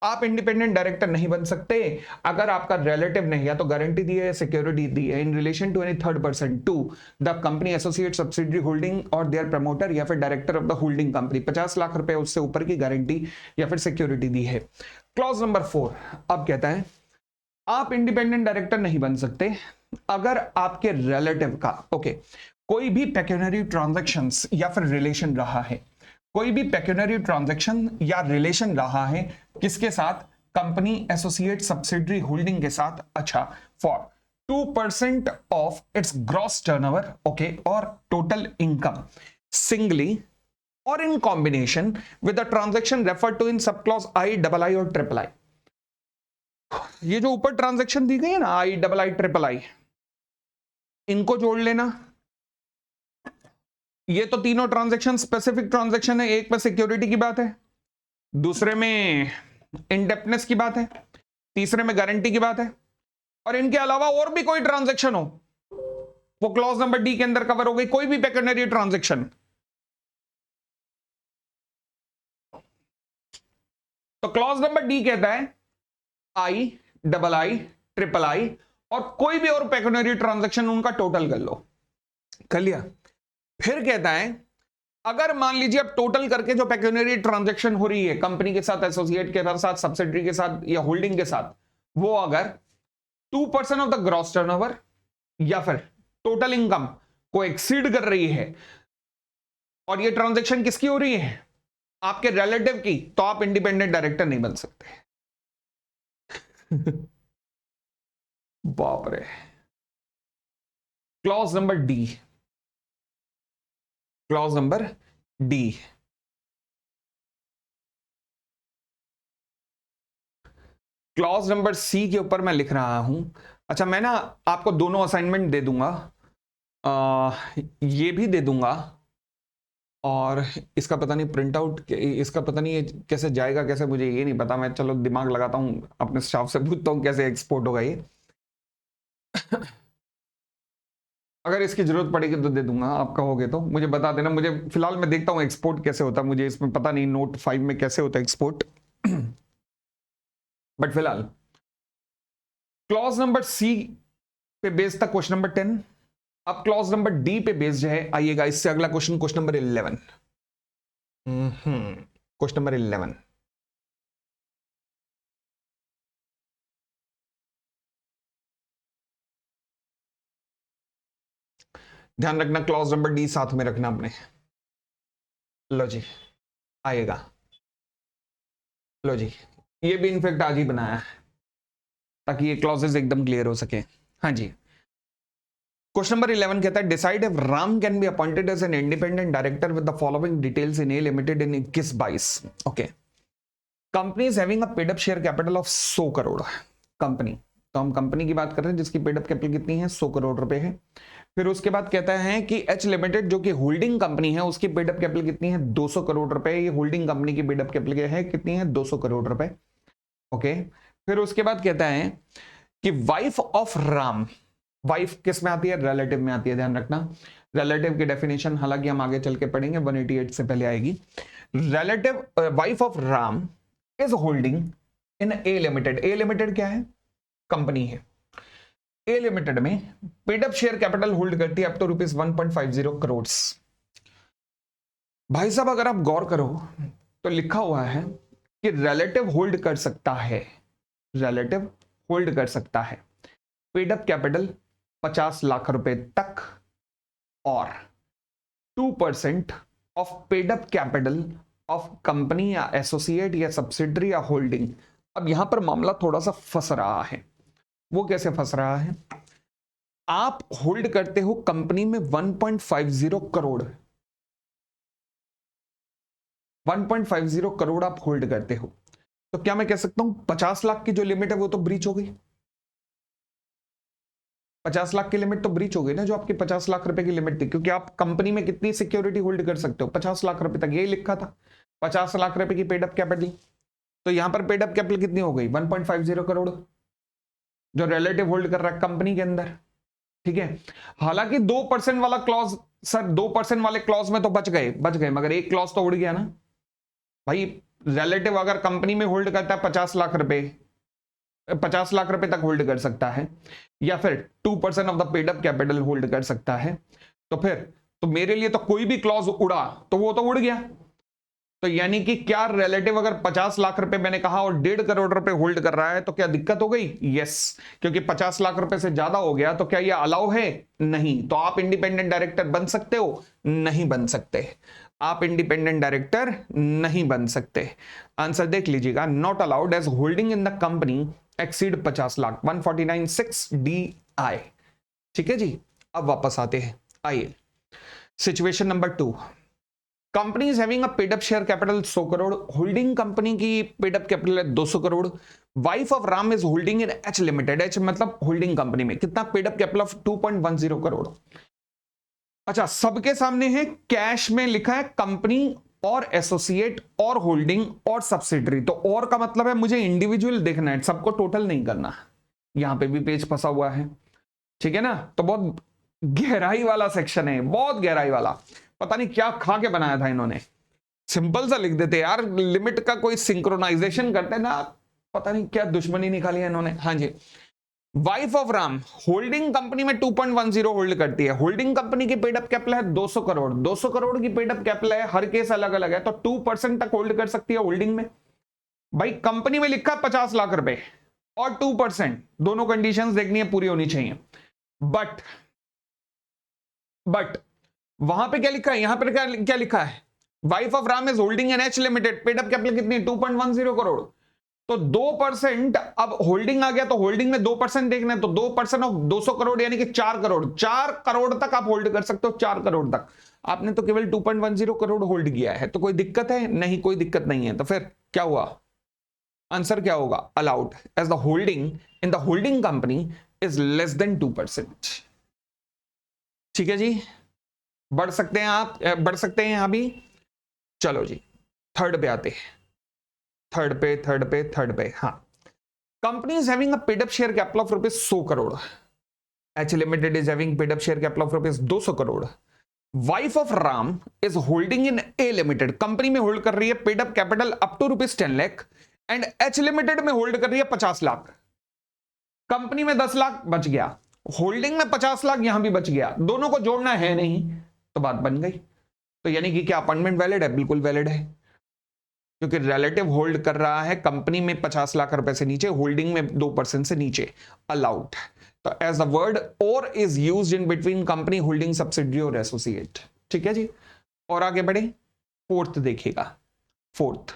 आप इंडिपेंडेंट डायरेक्टर नहीं बन सकते अगर आपका रिलेटिव ने या तो गारंटी दी है, सिक्योरिटी दी है in relation to any third person to the company, associate, subsidiary, holding और देयर प्रमोटर या फिर director of the holding company, 50 lakh रुपए उससे ऊपर की गारंटी या फिर सिक्योरिटी दी है। क्लॉज नंबर 4 अब कहता है आप इंडिपेंडेंट डायरेक्टर नहीं बन सकते अगर आपके रिलेटिव का कोई भी पेक्यूनरी ट्रांजैक्शंस या फिर रिलेशन रहा है, कोई भी पेक्यूनरी ट्रांजैक्शन या रिलेशन रहा है किसके साथ, कंपनी, एसोसिएट, सब्सिडरी, होल्डिंग के साथ। अच्छा, for 2% of its gross turnover और टोटल इनकम सिंगली और in combination with the transaction referred to in sub clause I, double आई और ट्रिपल आई। ये जो ऊपर ट्रांजैक्शन दी गई है ना, आई, डबल आई, ट्रिपल आई, इनको जोड़ लेना। ये तो तीनों ट्रांजैक्शन स्पेसिफिक ट्रांजैक्शन है, एक में सिक्योरिटी की बात है, दूसरे में इंडेप्टनेस की बात है, तीसरे में गारंटी की बात है, और इनके अलावा और भी कोई ट्रांजैक्शन हो वो क्लॉज नंबर डी के अंदर कवर हो गई, कोई भी पेक्यूनरी ट्रांजैक्शन। तो क्लॉज नंबर डी कहता है आई, डबल आई, ट्रिपल आई और कोई भी और पेक्यूनरी ट्रांजैक्शन उनका टोटल कर लो। कर लिया। फिर कहता है अगर मान लीजिए अब टोटल करके जो पेक्यूनरी ट्रांजैक्शन हो रही है कंपनी के साथ, एसोसिएट के साथ, सब्सिडरी के साथ या होल्डिंग के साथ, वो अगर 2% ऑफ द ग्रॉस टर्नओवर या फिर टोटल इनकम को एक्सीड कर रही है और ये ट्रांजैक्शन किसकी हो रही है, आपके रिलेटिव की, तो आप इंडिपेंडेंट डायरेक्टर नहीं बन सकते। बाप रे। Clause number D, clause number D, clause number C के ऊपर मैं लिख रहा हूं। अच्छा, मैं ना आपको दोनों असाइनमेंट दे दूंगा, ये भी दे दूंगा और इसका पता नहीं प्रिंट आउट, इसका पता नहीं कैसे जाएगा, कैसे मुझे ये नहीं पता। मैं चलो दिमाग लगाता हूं, अपने स्टाफ से पूछता हूं कैसे एक्सपोर्ट होगा ये। अगर इसकी जरूरत पड़ेगी तो दे दूंगा, आप कहोगे तो मुझे बता देना। मुझे फिलहाल मैं देखता हूं एक्सपोर्ट कैसे होता है, मुझे इसमें पता नहीं नोट 5 में कैसे होता है एक्सपोर्ट। बट फिलहाल क्लॉज नंबर सी पे बेस्ड था क्वेश्चन नंबर 10। अब क्लॉज नंबर डी पे बेस्ड है। आइएगा इससे अगला question, question number 11। Question number 11। ध्यान रखना क्लॉज नंबर डी साथ में रखना अपने। लो जी, आएगा। लो जी, ये भी इनफेक्ट आज ही बनाया है ताकि ये क्लॉजेस एकदम क्लियर हो सके। हाँ जी, क्वेश्चन नंबर 11 कहता है decide if Ram can be appointed as an independent director with the following details in A limited in 21-22। Okay, company is having a paid up share capital of 100 crore. Company, तो हम company की बात कर रहे हैं जिसकी पेड अप कैपिटल कितनी है, 100 करोड़ रुपए है। फिर उसके बाद कहता है कि एच लिमिटेड जो कि होल्डिंग कंपनी है उसकी पेड अप कैपिटल कितनी है, 200 करोड़ रुपए। ये होल्डिंग कंपनी की पेड अप कैपिटल है कितनी है, 200 करोड़ रुपए। ओके, फिर उसके बाद कहता है कि वाइफ ऑफ राम, वाइफ किस में आती है, रिलेटिव में आती है। ध्यान रखना रिलेटिव की डेफिनेशन हालांकि हम आगे चल के पढ़ेंगे, 188 से पहले आएगी। Relative wife of Ram is holding in A limited. A limited क्या है, कंपनी है। ए लिमिटेड में paid up share capital hold करती है अप टू रुपीज 1.50 करोड़। भाई साहब अगर आप गौर करो तो लिखा हुआ है कि रिलेटिव होल्ड कर सकता है, रिलेटिव होल्ड कर सकता है पेड अप कैपिटल 50 लाख रुपए तक और 2% of paid up capital of company या एसोसिएट या सब्सिडरी या होल्डिंग। अब यहां पर मामला थोड़ा सा फंस रहा है। वो कैसे फंस रहा है, आप होल्ड करते हो कंपनी में 1.50 करोड़, 1.50 करोड़ आप होल्ड करते हो, तो क्या मैं कह सकता हूं 50 लाख की जो लिमिट है वो तो ब्रीच हो गई। 50 लाख की लिमिट तो ब्रीच हो गई ना, जो आपकी 50 लाख रुपए की लिमिट थी, क्योंकि आप कंपनी में कितनी सिक्योरिटी होल्ड कर सकते हो, 50 लाख रुपए तक, यही लिखा था 50 लाख रुपए की पेड अप कैपिटल। तो यहां पर पेड अप कैपिटल कितनी हो गई, 1.50 करोड़ जो रिलेटिव होल्ड कर रहा है कंपनी के अंदर। ठीक है, हालांकि 2% वाला क्लॉज, सर 2% वाले क्लॉज में तो बच गए, मगर एक क्लॉज तो उड़ गया ना भाई। रिलेटिव अगर कंपनी में होल्ड करता है 50 लाख रुपए, 50 लाख रुपए तक होल्ड कर सकता है, या फिर 2% of the paid up capital hold कर सकता है, तो फिर तो मेरे लिए तो कोई भी क्लॉज उड़ा तो वो तो उड़ गया। तो यानी कि क्या रिलेटिव अगर 50 लाख रुपए मैंने कहा और 1.5 करोड़ रुपए होल्ड कर रहा है तो क्या दिक्कत हो गई, यस, क्योंकि 50 लाख रुपए से ज्यादा हो गया तो क्या ये अलाउ है, नहीं। तो आप इंडिपेंडेंट डायरेक्टर बन सकते हो, नहीं बन सकते, आप इंडिपेंडेंट डायरेक्टर नहीं बन सकते। आंसर देख लीजिएगा, not allowed as holding in the company exceed 50 lakh, 149(6) DI। ठीक है जी, अब वापस आते हैं, आइए situation number 2। Company is having a paid up share capital 100 crore, holding company की पेड अप कैपिटल है 200 crore. Wife of Ram is holding in H limited, H मतलब होल्डिंग कंपनी में कितना, paid up capital of 2.10 crore. अच्छा, सबके सामने है कैश में लिखा है कंपनी और एसोसिएट और होल्डिंग और सब्सिडरी। तो और का मतलब है मुझे इंडिविजुअल देखना है, सबको टोटल नहीं करना। यहां पे भी पेज फंसा हुआ है, ठीक है ना। तो बहुत गहराई वाला सेक्शन है, बहुत गहराई वाला, पता नहीं क्या खा के बनाया था इन्होंने। सिंपल सा लिख देते यार, लिमिट का कोई सिंक्रोनाइजेशन करते ना, पता नहीं क्या दुश्मनी निकाली है इन्होंने। हाँ जी, wife of Ram holding company में 2.10 होल्ड करती है, होल्डिंग कंपनी की पेड अप कैपिटल है 200 करोड़, 200 करोड़ की पेड अप कैपिटल है, हर केस अलग अलग है, तो 2% तक होल्ड कर सकती है होल्डिंग में। भाई कंपनी में लिखा 50 लाख रुपए और 2%, दोनों कंडीशंस देखनी है, पूरी होनी चाहिए। बट वहां पे क्या लिखा है, यहां पर क्या लिखा है, wife of Ram is holding N H limited, paid up capital कितनी, 2.10 करोड़। तो 2%, अब होल्डिंग आ गया तो होल्डिंग में 2% देखना है, तो 2% ऑफ 200 करोड़ यानी कि 4 करोड़, 4 करोड़ तक आप होल्ड कर सकते हो, 4 करोड़ तक। आपने तो केवल 2.10 करोड़ होल्ड किया है, तो कोई दिक्कत है नहीं, कोई दिक्कत नहीं है। तो फिर क्या हुआ, आंसर क्या होगा, allowed as the holding in the holding company is less than 2%। ठीक है जी, बढ़ सकते हैं आप, बढ़ सकते हैं यहां भी। चलो जी, थर्ड पे आते हैं, थर्ड पे हाँ, company is having a paid up share capital of rupees 100 crore. H limited is having paid up share capital of rupees 200 crore. Wife of Ram is holding in A limited, company में होल्ड कर रही है paid up capital up to rupees 10 lakh and H limited में hold कर रही है 50 lakh. Company में 10 लाख बच गया, होल्डिंग में 50 लाख यहां भी बच गया, दोनों को जोड़ना है नहीं, तो बात बन गई। तो यानी कि क्या अपॉइंटमेंट वैलिड है? बिल्कुल वैलिड है, क्योंकि रिलेटिव होल्ड कर रहा है कंपनी में 50 लाख रुपए से नीचे, होल्डिंग में 2% से नीचे, अलाउड। तो एज द वर्ड और is used in between company holding subsidiary और एसोसिएट। ठीक है जी, और आगे बढ़े, फोर्थ देखिएगा। Fourth,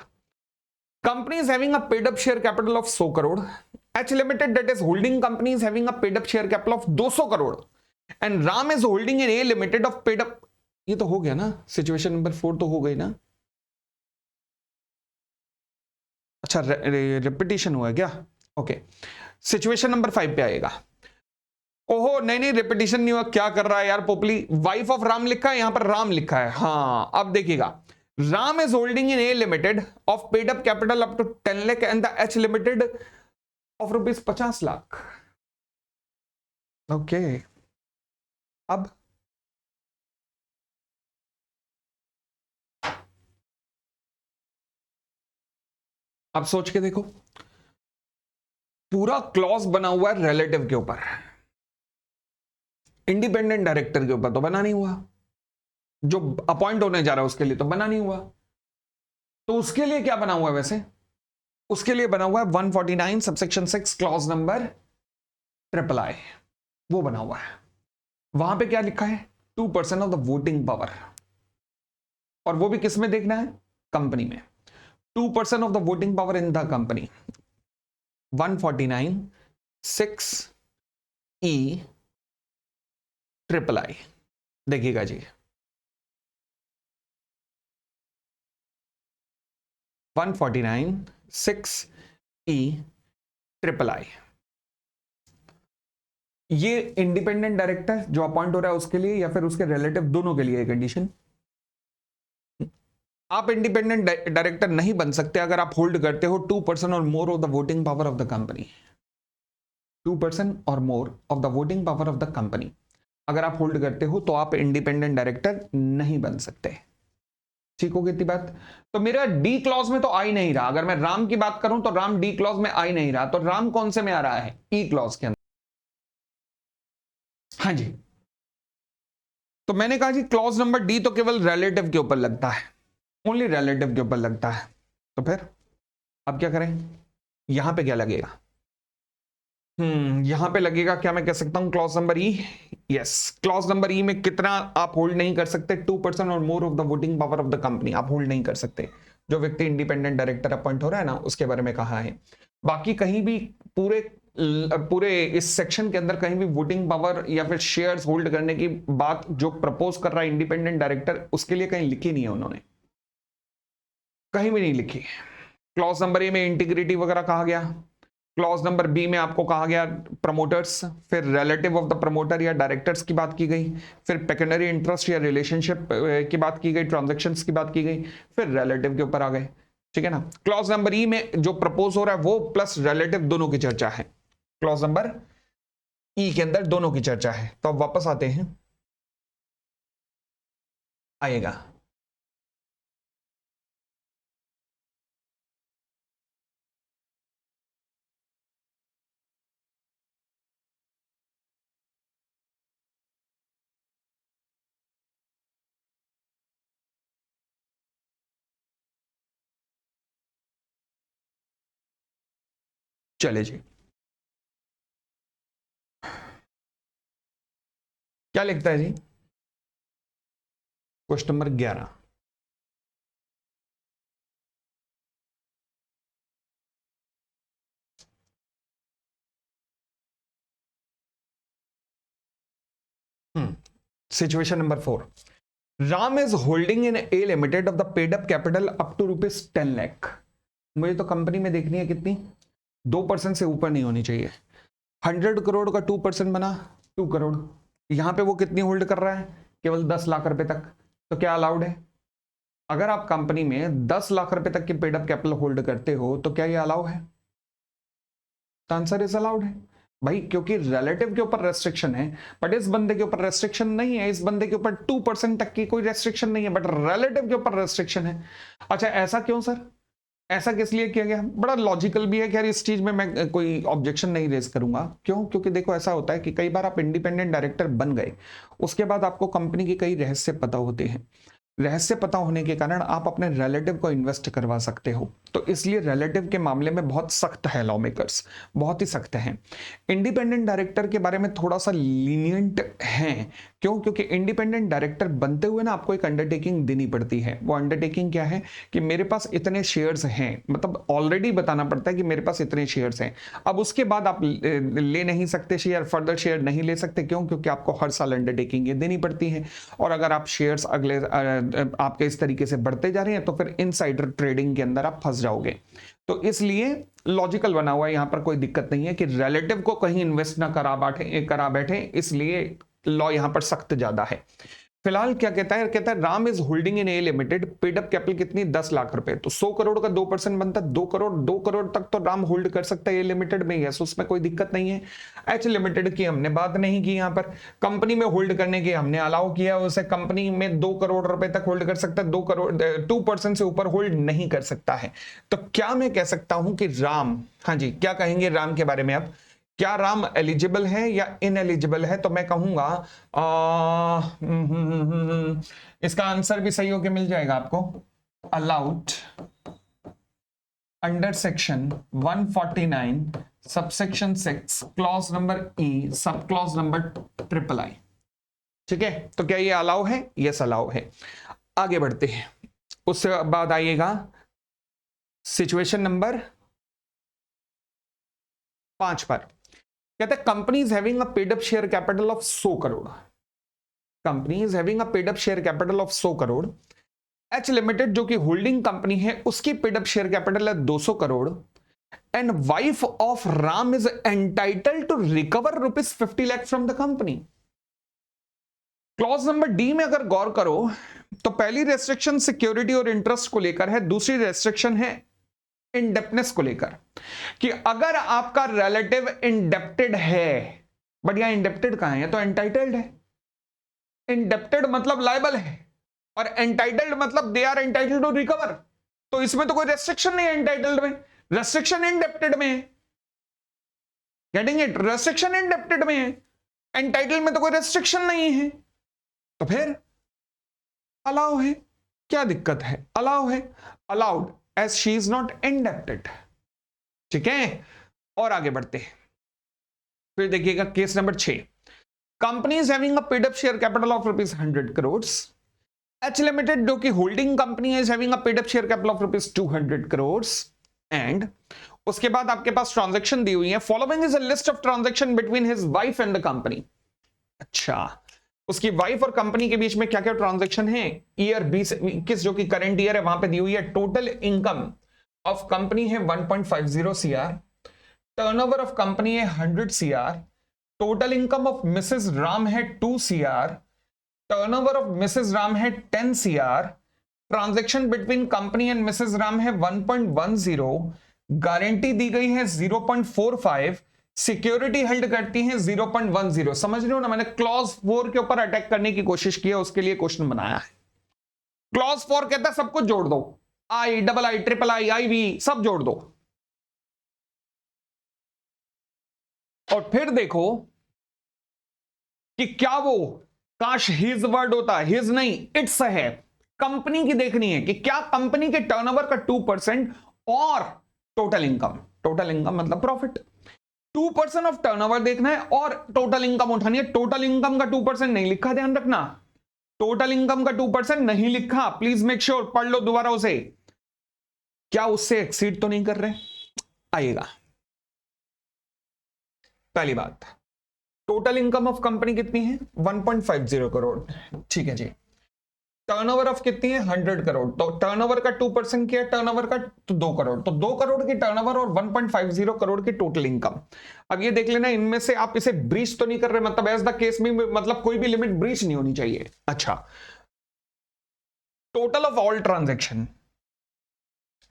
company is having a paid up share capital of 100 crore, H limited that is holding company is having a paid up share capital of 200 crore and Ram is holding in A limited of paid up. ये तो हो गया ना, situation number 4 तो हो गई ना। अच्छा, रिपीटिशन हुआ क्या? ओके, सिचुएशन नंबर 5 पे आएगा। ओहो नहीं नहीं, रिपीटिशन नहीं हुआ, क्या कर रहा है यार पोपली, वाइफ ऑफ राम लिखा है, यहां पर राम लिखा है। हाँ, अब देखिएगा, Ram is holding in A limited of paid up capital up to 10 lakh and the H limited of rupees 50 lakh. Okay, अब सोच के देखो, पूरा क्लॉज बना हुआ है रिलेटिव के ऊपर, इंडिपेंडेंट डायरेक्टर के ऊपर तो बना नहीं हुआ, जो अपॉइंट होने जा रहा है उसके लिए तो बना नहीं हुआ। तो उसके लिए क्या बना हुआ है वैसे? उसके लिए बना हुआ है 149 सबसेक्शन 6 क्लॉज नंबर III, वो बना हुआ है। वहां पे क्या लिखा है? 2% ऑफ द वोटिंग पावर, और वो भी किस में देखना है? कंपनी में। 2% of the voting power in the company, 149 6 E III। देखिएगा जी, 149 6 E III। ये इंडिपेंडेंट डायरेक्टर जो अपॉइंट हो रहा है उसके लिए या फिर उसके रिलेटिव, दोनों के लिए कंडीशन। आप इंडिपेंडेंट डायरेक्टर नहीं बन सकते अगर आप होल्ड करते हो 2% और more of the voting power of the company. 2% और more of the voting power of the company अगर आप होल्ड करते हो तो आप इंडिपेंडेंट डायरेक्टर नहीं बन सकते। ठीक होगी इतनी बात? तो मेरा डी क्लॉज में तो आ ही नहीं रहा। अगर मैं राम की बात करूं तो राम डी क्लॉज में आ ही नहीं रहा, तो राम कौन से में आ रहा है? ई क्लॉज के अंदर। हाँ जी, तो मैंने कहा जी क्लॉज नंबर डी तो केवल रिलेटिव के ऊपर लगता है, ओनली रिलेटिव के ऊपर लगता है। तो फिर अब क्या करें? यहां पे क्या लगेगा? यहां पे लगेगा, क्या मैं कह सकता हूं, क्लॉज नंबर ई। यस, क्लॉज नंबर ई में कितना आप होल्ड नहीं कर सकते? 2% और more of the voting power of the company आप होल्ड नहीं कर सकते। जो व्यक्ति इंडिपेंडेंट डायरेक्टर अपॉइंट हो रहा है ना, उसके बारे में कहा है। बाकी कहीं भी पूरे पूरे इस सेक्शन के अंदर कहीं भी वोटिंग पावर या फिर शेयर्स होल्ड करने की बात जो प्रपोज कर रहा है इंडिपेंडेंट डायरेक्टर, उसके लिए कहीं लिखी नहीं है उन्होंने, कहीं भी नहीं लिखी। क्लॉज नंबर ए में इंटीग्रिटी वगैरह कहा गया, क्लॉज नंबर बी में आपको कहा गया प्रमोटर्स, फिर रिलेटिव ऑफ द प्रमोटर या डायरेक्टर्स की बात की गई, फिर पेकेंडरी इंटरेस्ट या रिलेशनशिप की बात की गई, ट्रांजैक्शंस की बात की गई, फिर रिलेटिव के ऊपर आ गए। ठीक है ना? क्लॉज नंबर ई में जो प्रपोज हो रहा है वो प्लस रिलेटिव दोनों की चर्चा है। क्लॉज नंबर ई के अंदर दोनों की चर्चा है। तो अब वापस आते हैं, आएगा चले जी, क्या लिखता है जी? Question number 11, situation number 4, Ram is holding in A limited of the paid up capital up to rupees 10 lakh. मुझे तो कंपनी में देखनी है कितनी, 2% से ऊपर नहीं होनी चाहिए। 100 करोड़ का 2% बना 2 करोड़। यहां पे वो कितनी होल्ड कर रहा है? केवल 10 लाख रुपए तक। तो क्या अलाउड है? अगर आप कंपनी में 10 लाख रुपए तक की पेड अप कैपिटल होल्ड करते हो तो क्या ये अलाउ है? तो आंसर इज अलाउड है। भाई क्योंकि रिलेटिव के ऊपर रेस्ट्रिक्शन है, बट इस बंदे के ऊपर रेस्ट्रिक्शन नहीं है, इस बंदे के ऊपर 2% तक की कोई रेस्ट्रिक्शन नहीं है, बट रिलेटिव के ऊपर रेस्ट्रिक्शन है। अच्छा ऐसा क्यों सर, ऐसा किस लिए किया गया? बड़ा लॉजिकल भी है कि यार इस चीज में मैं कोई ऑब्जेक्शन नहीं रेज करूंगा। क्यों? क्योंकि देखो ऐसा होता है कि कई बार आप इंडिपेंडेंट डायरेक्टर बन गए, उसके बाद आपको कंपनी के कई रहस्य पता होते हैं, रहस्य पता होने के कारण आप अपने रिलेटिव को इन्वेस्ट करवा सकते हो, तो इसलिए रिलेटिव के मामले में बहुत सख्त है लॉ मेकर्स, बहुत ही सख्त हैं। इंडिपेंडेंट डायरेक्टर के बारे में थोड़ा सा लीनियंट हैं। क्यों? क्योंकि इंडिपेंडेंट डायरेक्टर बनते हुए ना आपको एक अंडरटेकिंग देनी पड़ती है। वो अंडरटेकिंग क्या है कि मेरे पास इतने शेयर्स हैं, मतलब ऑलरेडी बताना पड़ता है कि मेरे पास इतने शेयर्स हैं। अब उसके बाद आप ले नहीं सकते शेयर, फर्दर शेयर नहीं ले सकते। क्यों? क्योंकि आपको हर साल अंडरटेकिंग ये देनी पड़ती है, और अगर आप शेयर्स अगले आपके इस तरीके से बढ़ते जा रहे हैं तो फिर इनसाइडर ट्रेडिंग के अंदर आप फंस जाओगे। तो इसलिए लॉजिकल बना हुआ है, यहां पर कोई दिक्कत नहीं है कि रिलेटिव को कहीं इन्वेस्ट ना करा बैठे, इसलिए लॉ यहां पर सख्त ज्यादा है। फिलहाल क्या कहता है? कहता है Ram is holding in A limited, paid up capital कितनी? 10 लाख रुपए। तो 100 करोड़ का 2% बनता है 2 करोड़। 2 करोड़ तक तो राम होल्ड कर सकता है ए लिमिटेड में, यस, उसमें कोई दिक्कत नहीं है। एच लिमिटेड की हमने बात नहीं की, यहां पर कंपनी में होल्ड करने की हमने अलाउ किया उसे, कंपनी में 2 करोड़ रुपए तक होल्ड कर सकता है, 2 करोड़ 2% से ऊपर होल्ड नहीं कर सकता है। तो क्या मैं कह सकता हूं कि राम, हाँ जी क्या कहेंगे राम के बारे में? अब क्या राम एलिजिबल है या इनएलिजिबल है? तो मैं कहूंगा इसका आंसर भी सही होके मिल जाएगा आपको। Allowed under section 149 subsection 6 clause number ई सब क्लॉज नंबर III। ठीक है, तो क्या ये अलाउ है? यस अलाउ है। आगे बढ़ते हैं, उससे बाद आइएगा सिचुएशन नंबर 5 पर। कहते हैं company is having a paid up share capital of 100 crore. Company is having a paid up share capital of 100 crore. H limited जो कि होल्डिंग कंपनी है, उसकी पेड अप शेयर कैपिटल है 200 crore. And wife of Ram is entitled to recover ₹50 lakh from the company. Clause number D में अगर गौर करो तो पहली रेस्ट्रिक्शन सिक्योरिटी और इंटरेस्ट को लेकर है, दूसरी रेस्ट्रिक्शन है इंडेप्टनेस को लेकर, कि अगर आपका रिलेटिव इंडेप्टेड है, बट यहां इंडेप्टेड कहां है? तो एंटाइटल्ड है। इंडेप्टेड मतलब लायबल है, और एंटाइटल्ड मतलब they are entitled to recover. तो इसमें तो कोई रेस्ट्रिक्शन नहीं है एंटाइटल्ड में, रेस्ट्रिक्शन इंडेप्टेड में है। Getting it? रेस्ट्रिक्शन इंडेप्टेड में है, एंटाइटल्ड में तो कोई रेस्ट्रिक्शन नहीं है, तो फिर अलाउ है। क्या दिक्कत है? अलाउ है, allowed as she is not indebted. ठीक है, और आगे बढ़ते हैं। फिर देखिएगा case number 6। Company is having a paid up share capital of ₹100 crore. H limited जो कि होल्डिंग कंपनी है, is having a paid up share capital of ₹200 crore. And उसके बाद आपके पास ट्रांजैक्शन दी हुई है, following is a list of transaction between his wife and the company. अच्छा, उसकी वाइफ और कंपनी के बीच में क्या क्या ट्रांजैक्शन है? ईयर 2021 जो कि करंट ईयर है वहां पे दी हुई है। टोटल इनकम ऑफ कंपनी है 1.50 CR, टर्नओवर ऑफ कंपनी है 100 CR, total income of Mrs Ram है 2 CR, turnover of Mrs Ram है 10 CR, transaction between company and missus Ram है 1.10, गारंटी दी गई है 0.45, सिक्योरिटी हेल्ड करती है 0.10। समझ रहे हो ना? मैंने क्लॉज 4 के ऊपर अटैक करने की कोशिश की है, उसके लिए क्वेश्चन बनाया है। क्लॉज 4 कहता है सब कुछ जोड़ दो, I, double I, triple I, IV सब जोड़ दो, और फिर देखो कि क्या वो, काश हिज वर्ड होता, हिज नहीं इट्स है, कंपनी की देखनी है कि क्या कंपनी के टर्नओवर का 2% और टोटल इनकम मतलब प्रॉफिट, 2% ऑफ टर्नओवर देखना है और टोटल इनकम उठानी है। टोटल इनकम का 2% नहीं लिखा, ध्यान रखना, टोटल इनकम का 2% नहीं लिखा, प्लीज मेक श्योर, पढ़ लो दोबारा उसे। क्या उससे एक्सीड तो नहीं कर रहे? आएगा। पहली बात, टोटल इनकम ऑफ कंपनी कितनी है? 1.50 करोड़। ठीक है जी। टर्नओवर ऑफ कितनी है? 100 करोड़। तो टर्नओवर का 2% क्या है? टर्नओवर का तो 2 करोड़, तो 2 करोड़ की टर्नओवर और 1.50 करोड़ की टोटल इनकम। अब ये देख लेना, इनमें से आप इसे ब्रीच तो नहीं कर रहे, मतलब एज द केस में, मतलब कोई भी लिमिट ब्रीच नहीं होनी चाहिए। अच्छा, टोटल ऑफ ऑल ट्रांजैक्शन,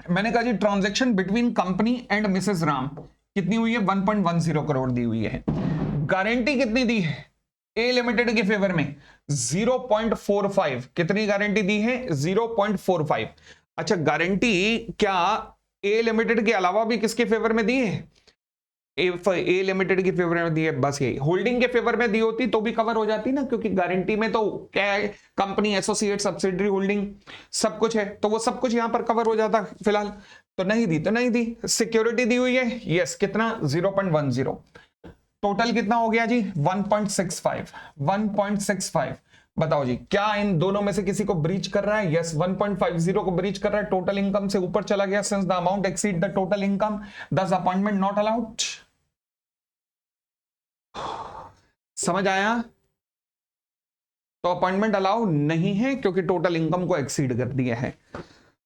मैंने कहा जी transaction between company and missus Ram, कितनी हुई है? 1.10 करोड़ दी हुई है। गारंटी कितनी दी है ए लिमिटेड के फेवर में? 0.45। कितनी गारंटी दी है? 0.45। अच्छा, गारंटी क्या ए लिमिटेड के अलावा भी किसके फेवर में दी है? ए लिमिटेड के फेवर में दी है, बस यही। होल्डिंग के फेवर में दी होती तो भी कवर हो जाती ना, क्योंकि गारंटी में तो क्या है, कंपनी, एसोसिएट, सब्सिडरी, होल्डिंग सब कुछ है, तो वो सब कुछ यहां पर कवर हो जाता। फिलहाल तो नहीं दी, तो नहीं दी। सिक्योरिटी दी हुई है, यस, कितना? 0.10। टोटल कितना हो गया जी? 1.65। 1.65। बताओ जी, क्या इन दोनों में से किसी को ब्रीच कर रहा है? यस, 1.50 को ब्रीच कर रहा है। टोटल इनकम से ऊपर चला गया। Since the amount exceed the total income, दस अपॉइंटमेंट नॉट अलाउड। समझ आया? तो अपॉइंटमेंट अलाउ नहीं है क्योंकि टोटल इनकम को एक्सीड कर दिया है।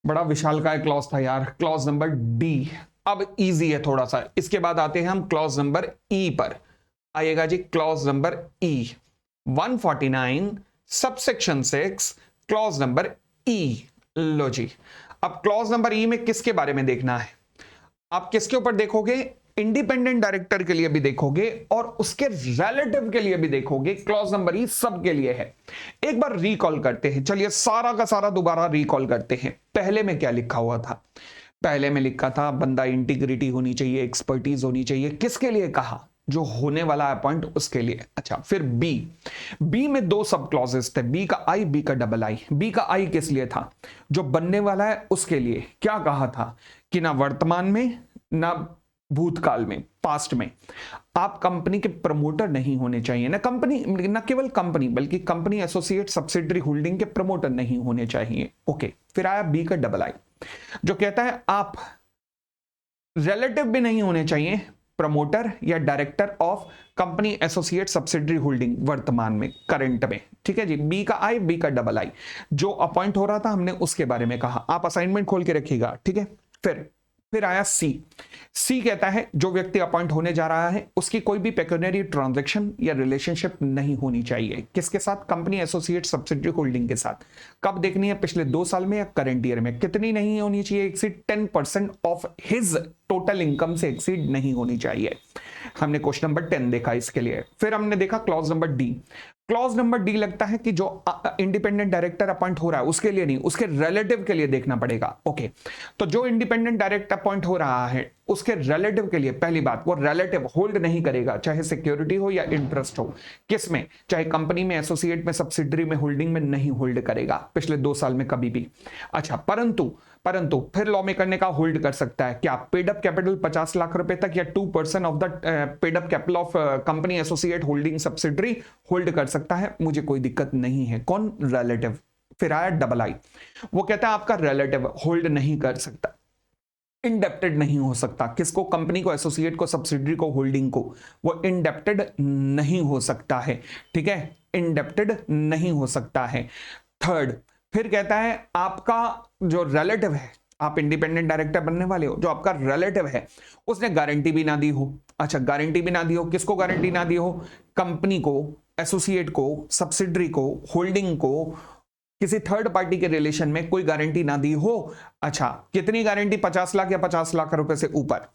बड़ा विशालकाय क्लॉज था यार, क्लॉज नंबर डी। अब इजी है थोड़ा सा। इसके बाद आते हैं हम क्लॉज नंबर ई पर। आइएगा जी, clause number E 149 subsection 6 clause number E. लो जी, अब क्लॉज नंबर ई में किसके बारे में देखना है? आप किसके ऊपर देखोगे? इंडिपेंडेंट डायरेक्टर के लिए भी देखोगे और उसके रिलेटिव के लिए भी देखोगे। क्लॉज नंबर ई सबके लिए है। एक बार रिकॉल करते हैं, चलिए सारा का सारा दोबारा रिकॉल करते हैं। पहले में क्या लिखा हुआ था? पहले में लिखा था बंदा इंटीग्रिटी होनी चाहिए, एक्सपर्टीज होनी चाहिए। किसके लिए कहा? जो होने वाला अपॉइंट उसके लिए। अच्छा, फिर बी में दो सब क्लॉजेस थे, बी का आई, बी का डबल आई। बी का आई किस लिए था? जो बनने वाला है उसके लिए। क्या कहा था? कि ना वर्तमान में ना भूतकाल में, पास्ट में, आप कंपनी के प्रमोटर नहीं होने चाहिए। ना कंपनी, ना केवल कंपनी, बल्कि कंपनी, एसोसिएट, सब्सिडरी, होल्डिंग के प्रमोटर नहीं होने चाहिए। ओके, फिर आया बी का डबल आई, जो कहता है आप रिलेटिव भी नहीं होने चाहिए, प्रमोटर या director of company, associate, subsidiary, holding वर्तमान में, करंट में। ठीक है जी, बी का आई, बी का डबल आई। जो अपॉइंट हो रहा था हमने उसके बारे में कहा। आप असाइनमेंट खोल के रखिएगा, ठीक है। फिर आया सी कहता है जो व्यक्ति अपॉइंट होने जा रहा है उसकी कोई भी पेक्यूनियरी ट्रांजैक्शन या रिलेशनशिप नहीं होनी चाहिए। किसके साथ? कंपनी, एसोसिएट, सब्सिडरी, होल्डिंग के साथ। कब देखनी है? पिछले 2 साल में या करंट ईयर में। कितनी नहीं होनी चाहिए? Exceed 10% of his total income से एक्सीड नहीं होनी चाहिए। हमने क्वेश्चन नंबर 10 देखा इसके लिए। फिर हमने देखा clause number D. Clause number D लगता है कि जो इंडिपेंडेंट डायरेक्टर अपॉइंट हो रहा है उसके लिए नहीं, उसके रिलेटिव के लिए देखना पड़ेगा। ओके, तो जो इंडिपेंडेंट डायरेक्टर अपॉइंट हो रहा है उसके रिलेटिव के लिए, पहली बात, वो रिलेटिव होल्ड नहीं करेगा, चाहे सिक्योरिटी हो या इंटरेस्ट हो। किसमें? चाहे कंपनी में, एसोसिएट में, सब्सिडरी में, होल्डिंग में नहीं होल्ड करेगा पिछले 2 साल में कभी भी। अच्छा, परंतु फिर लॉ में करने का होल्ड कर सकता है। क्या? पेड अप कैपिटल 50 लाख रुपए तक या 2% of the paid up capital of company, associate, holding, subsidiary hold कर सकता है। मुझे कोई दिक्कत नहीं है। कौन? रिलेटिव। फिर आया डबल आई, वो कहता है आपका रिलेटिव होल्ड नहीं कर सकता, इंडेप्टेड नहीं हो सकता। किसको? कंपनी को, एसोसिएट को, सब्सिडरी को, होल्डिंग को। वो इंडेप्टेड नहीं हो सकता है। ठीक है, इंडेप्टेड नहीं हो सकता है। थर्ड, फिर कहता है आपका जो रिलेटिव है, आप इंडिपेंडेंट डायरेक्टर बनने वाले हो, जो आपका रिलेटिव है उसने गारंटी भी ना दी हो। अच्छा, गारंटी भी ना दी हो, किसको गारंटी ना दी हो? कंपनी को, एसोसिएट को, सब्सिडरी को, होल्डिंग को, किसी थर्ड पार्टी के रिलेशन में कोई गारंटी ना दी हो। अच्छा, कितनी गारंटी? 50 लाख या 50 लाख रुपए से ऊपर।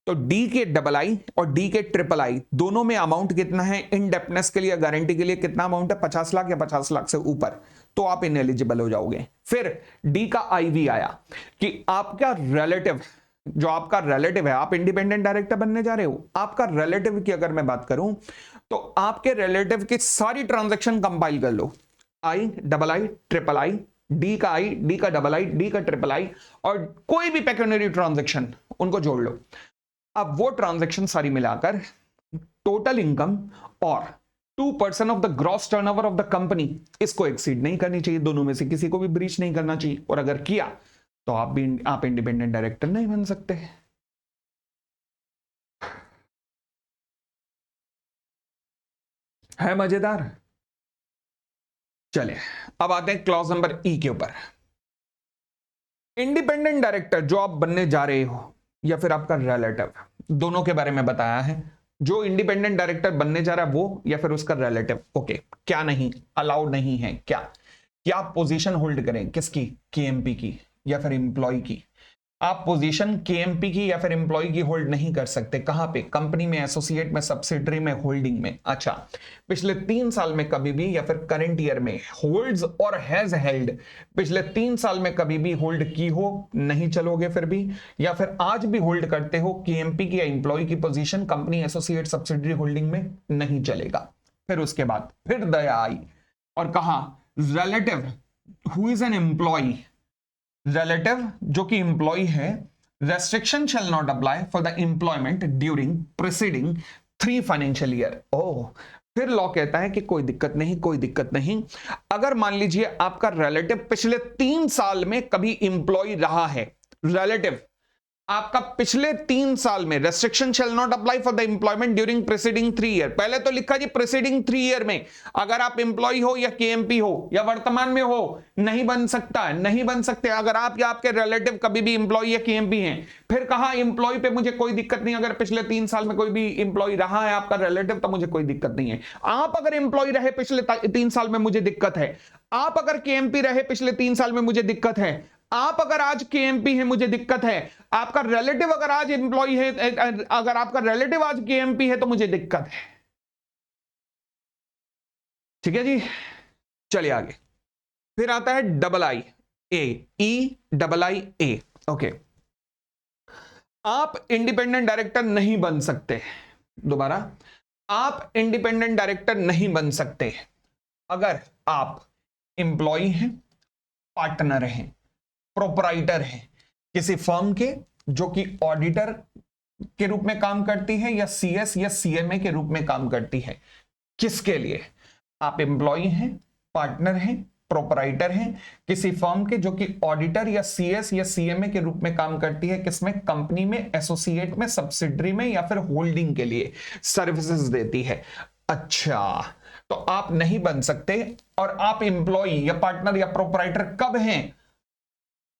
तो डी के डबल आई और डी के ट्रिपल आई दोनों में अमाउंट कितना है? इनडेप्टनेस के लिए, गारंटी के लिए कितना अमाउंट है? 50 लाख या 50 लाख से ऊपर, तो आप इनएलिजिबल हो जाओगे। फिर डी का आईवी आया कि आपका रिलेटिव, जो आपका रिलेटिव है, आप इंडिपेंडेंट डायरेक्टर बनने जा रहे हो, आपका रिलेटिव की अगर मैं बात करूं तो आपके रिलेटिव की सारी ट्रांजैक्शन कंपाइल कर लो। I, double I, triple I, D का आई, डी का डबल आई, डी का ट्रिपल आई, और कोई भी पेक्यूनियरी ट्रांजैक्शन उनको जोड़ लो। अब वो ट्रांजैक्शन सारी मिलाकर टोटल इनकम और 2% of the gross turnover of the company, इसको एक्सीड नहीं करनी चाहिए। दोनों में से किसी को भी ब्रीच नहीं करना चाहिए, और अगर किया तो आप इंडिपेंडेंट डायरेक्टर नहीं बन सकते। है मजेदार? चलिए, अब आते हैं क्लॉज नंबर ई के ऊपर। इंडिपेंडेंट डायरेक्टर जो आप बनने जा रहे हो या फिर आपका रिलेटिव, दोनों के बारे में बताया है। जो इंडिपेंडेंट डायरेक्टर बनने जा रहा है वो या फिर उसका रिलेटिव। ओके, क्या नहीं अलाउड नहीं है? क्या पोजीशन होल्ड करें? किसकी? केएमपी की या फिर एम्प्लॉय की? आप पोजीशन केएमपी की या फिर एम्प्लॉय की होल्ड नहीं कर सकते। कहां पे? कंपनी में, एसोसिएट में, सब्सिडरी में, होल्डिंग में। अच्छा, पिछले 3 साल में कभी भी या फिर करंट ईयर में होल्ड्स और हैज हेल्ड, पिछले 3 साल में कभी भी होल्ड की हो, नहीं चलोगे फिर भी, या फिर आज भी होल्ड करते हो केएमपी की या एम्प्लॉय की position company, associate, subsidiary, holding में, नहीं चलेगा। फिर उसके बाद फिर दया आई और कहा relative who is an employee, relative जो कि एम्प्लॉय है, restriction shall not apply for the employment during preceding 3 financial year. ओह, फिर लॉ कहता है कि कोई दिक्कत नहीं, कोई दिक्कत नहीं। अगर मान लीजिए आपका रिलेटिव पिछले 3 साल में कभी एम्प्लॉय रहा है, रिलेटिव आपका पिछले 3 साल में, restriction shall not apply for the employment during preceding 3 year. पहले तो लिखा जी प्रीसीडिंग 3 ईयर में अगर आप एम्प्लॉय हो या केएमपी हो या वर्तमान में हो, नहीं बन सकता, नहीं बन सकते। अगर आप या आपके रिलेटिव कभी भी एम्प्लॉय या केएमपी हैं। फिर कहा एम्प्लॉय पे मुझे कोई दिक्कत नहीं, अगर पिछले 3 साल में कोई भी एम्प्लॉय रहा है आपका रिलेटिव तो मुझे कोई दिक्कत नहीं है। आप अगर एम्प्लॉय रहे पिछले 3 साल में, मुझे दिक्कत है। आप अगर केएमपी रहे पिछले 3 साल में, मुझे दिक्कत है। आप अगर आज केएमपी है, मुझे दिक्कत है। आपका रिलेटिव अगर आज एम्प्लॉय है, अगर आपका रिलेटिव आज केएमपी है तो मुझे दिक्कत है। ठीक है जी, चलिए आगे। फिर आता है डबल आई ए, ई डबल आई ए। ओके, आप इंडिपेंडेंट डायरेक्टर नहीं बन सकते। दोबारा, आप इंडिपेंडेंट डायरेक्टर नहीं बन सकते अगर आप एम्प्लॉय हैं, पार्टनर हैं, प्रोपराइटर है किसी फर्म के जो कि ऑडिटर के रूप में काम करती है या सीएस या सीएमए के रूप में काम करती है। किसके लिए? आप एम्प्लॉय हैं, पार्टनर हैं, प्रोपराइटर हैं किसी फर्म के जो कि ऑडिटर या सीएस या सीएमए के रूप में काम करती है। किसमें? कंपनी में, एसोसिएट में, सब्सिडरी में या फिर होल्डिंग के लिए सर्विसेज देती है। अच्छा, तो आप नहीं बन सकते। और आप एम्प्लॉय या पार्टनर या प्रोपराइटर कब हैं?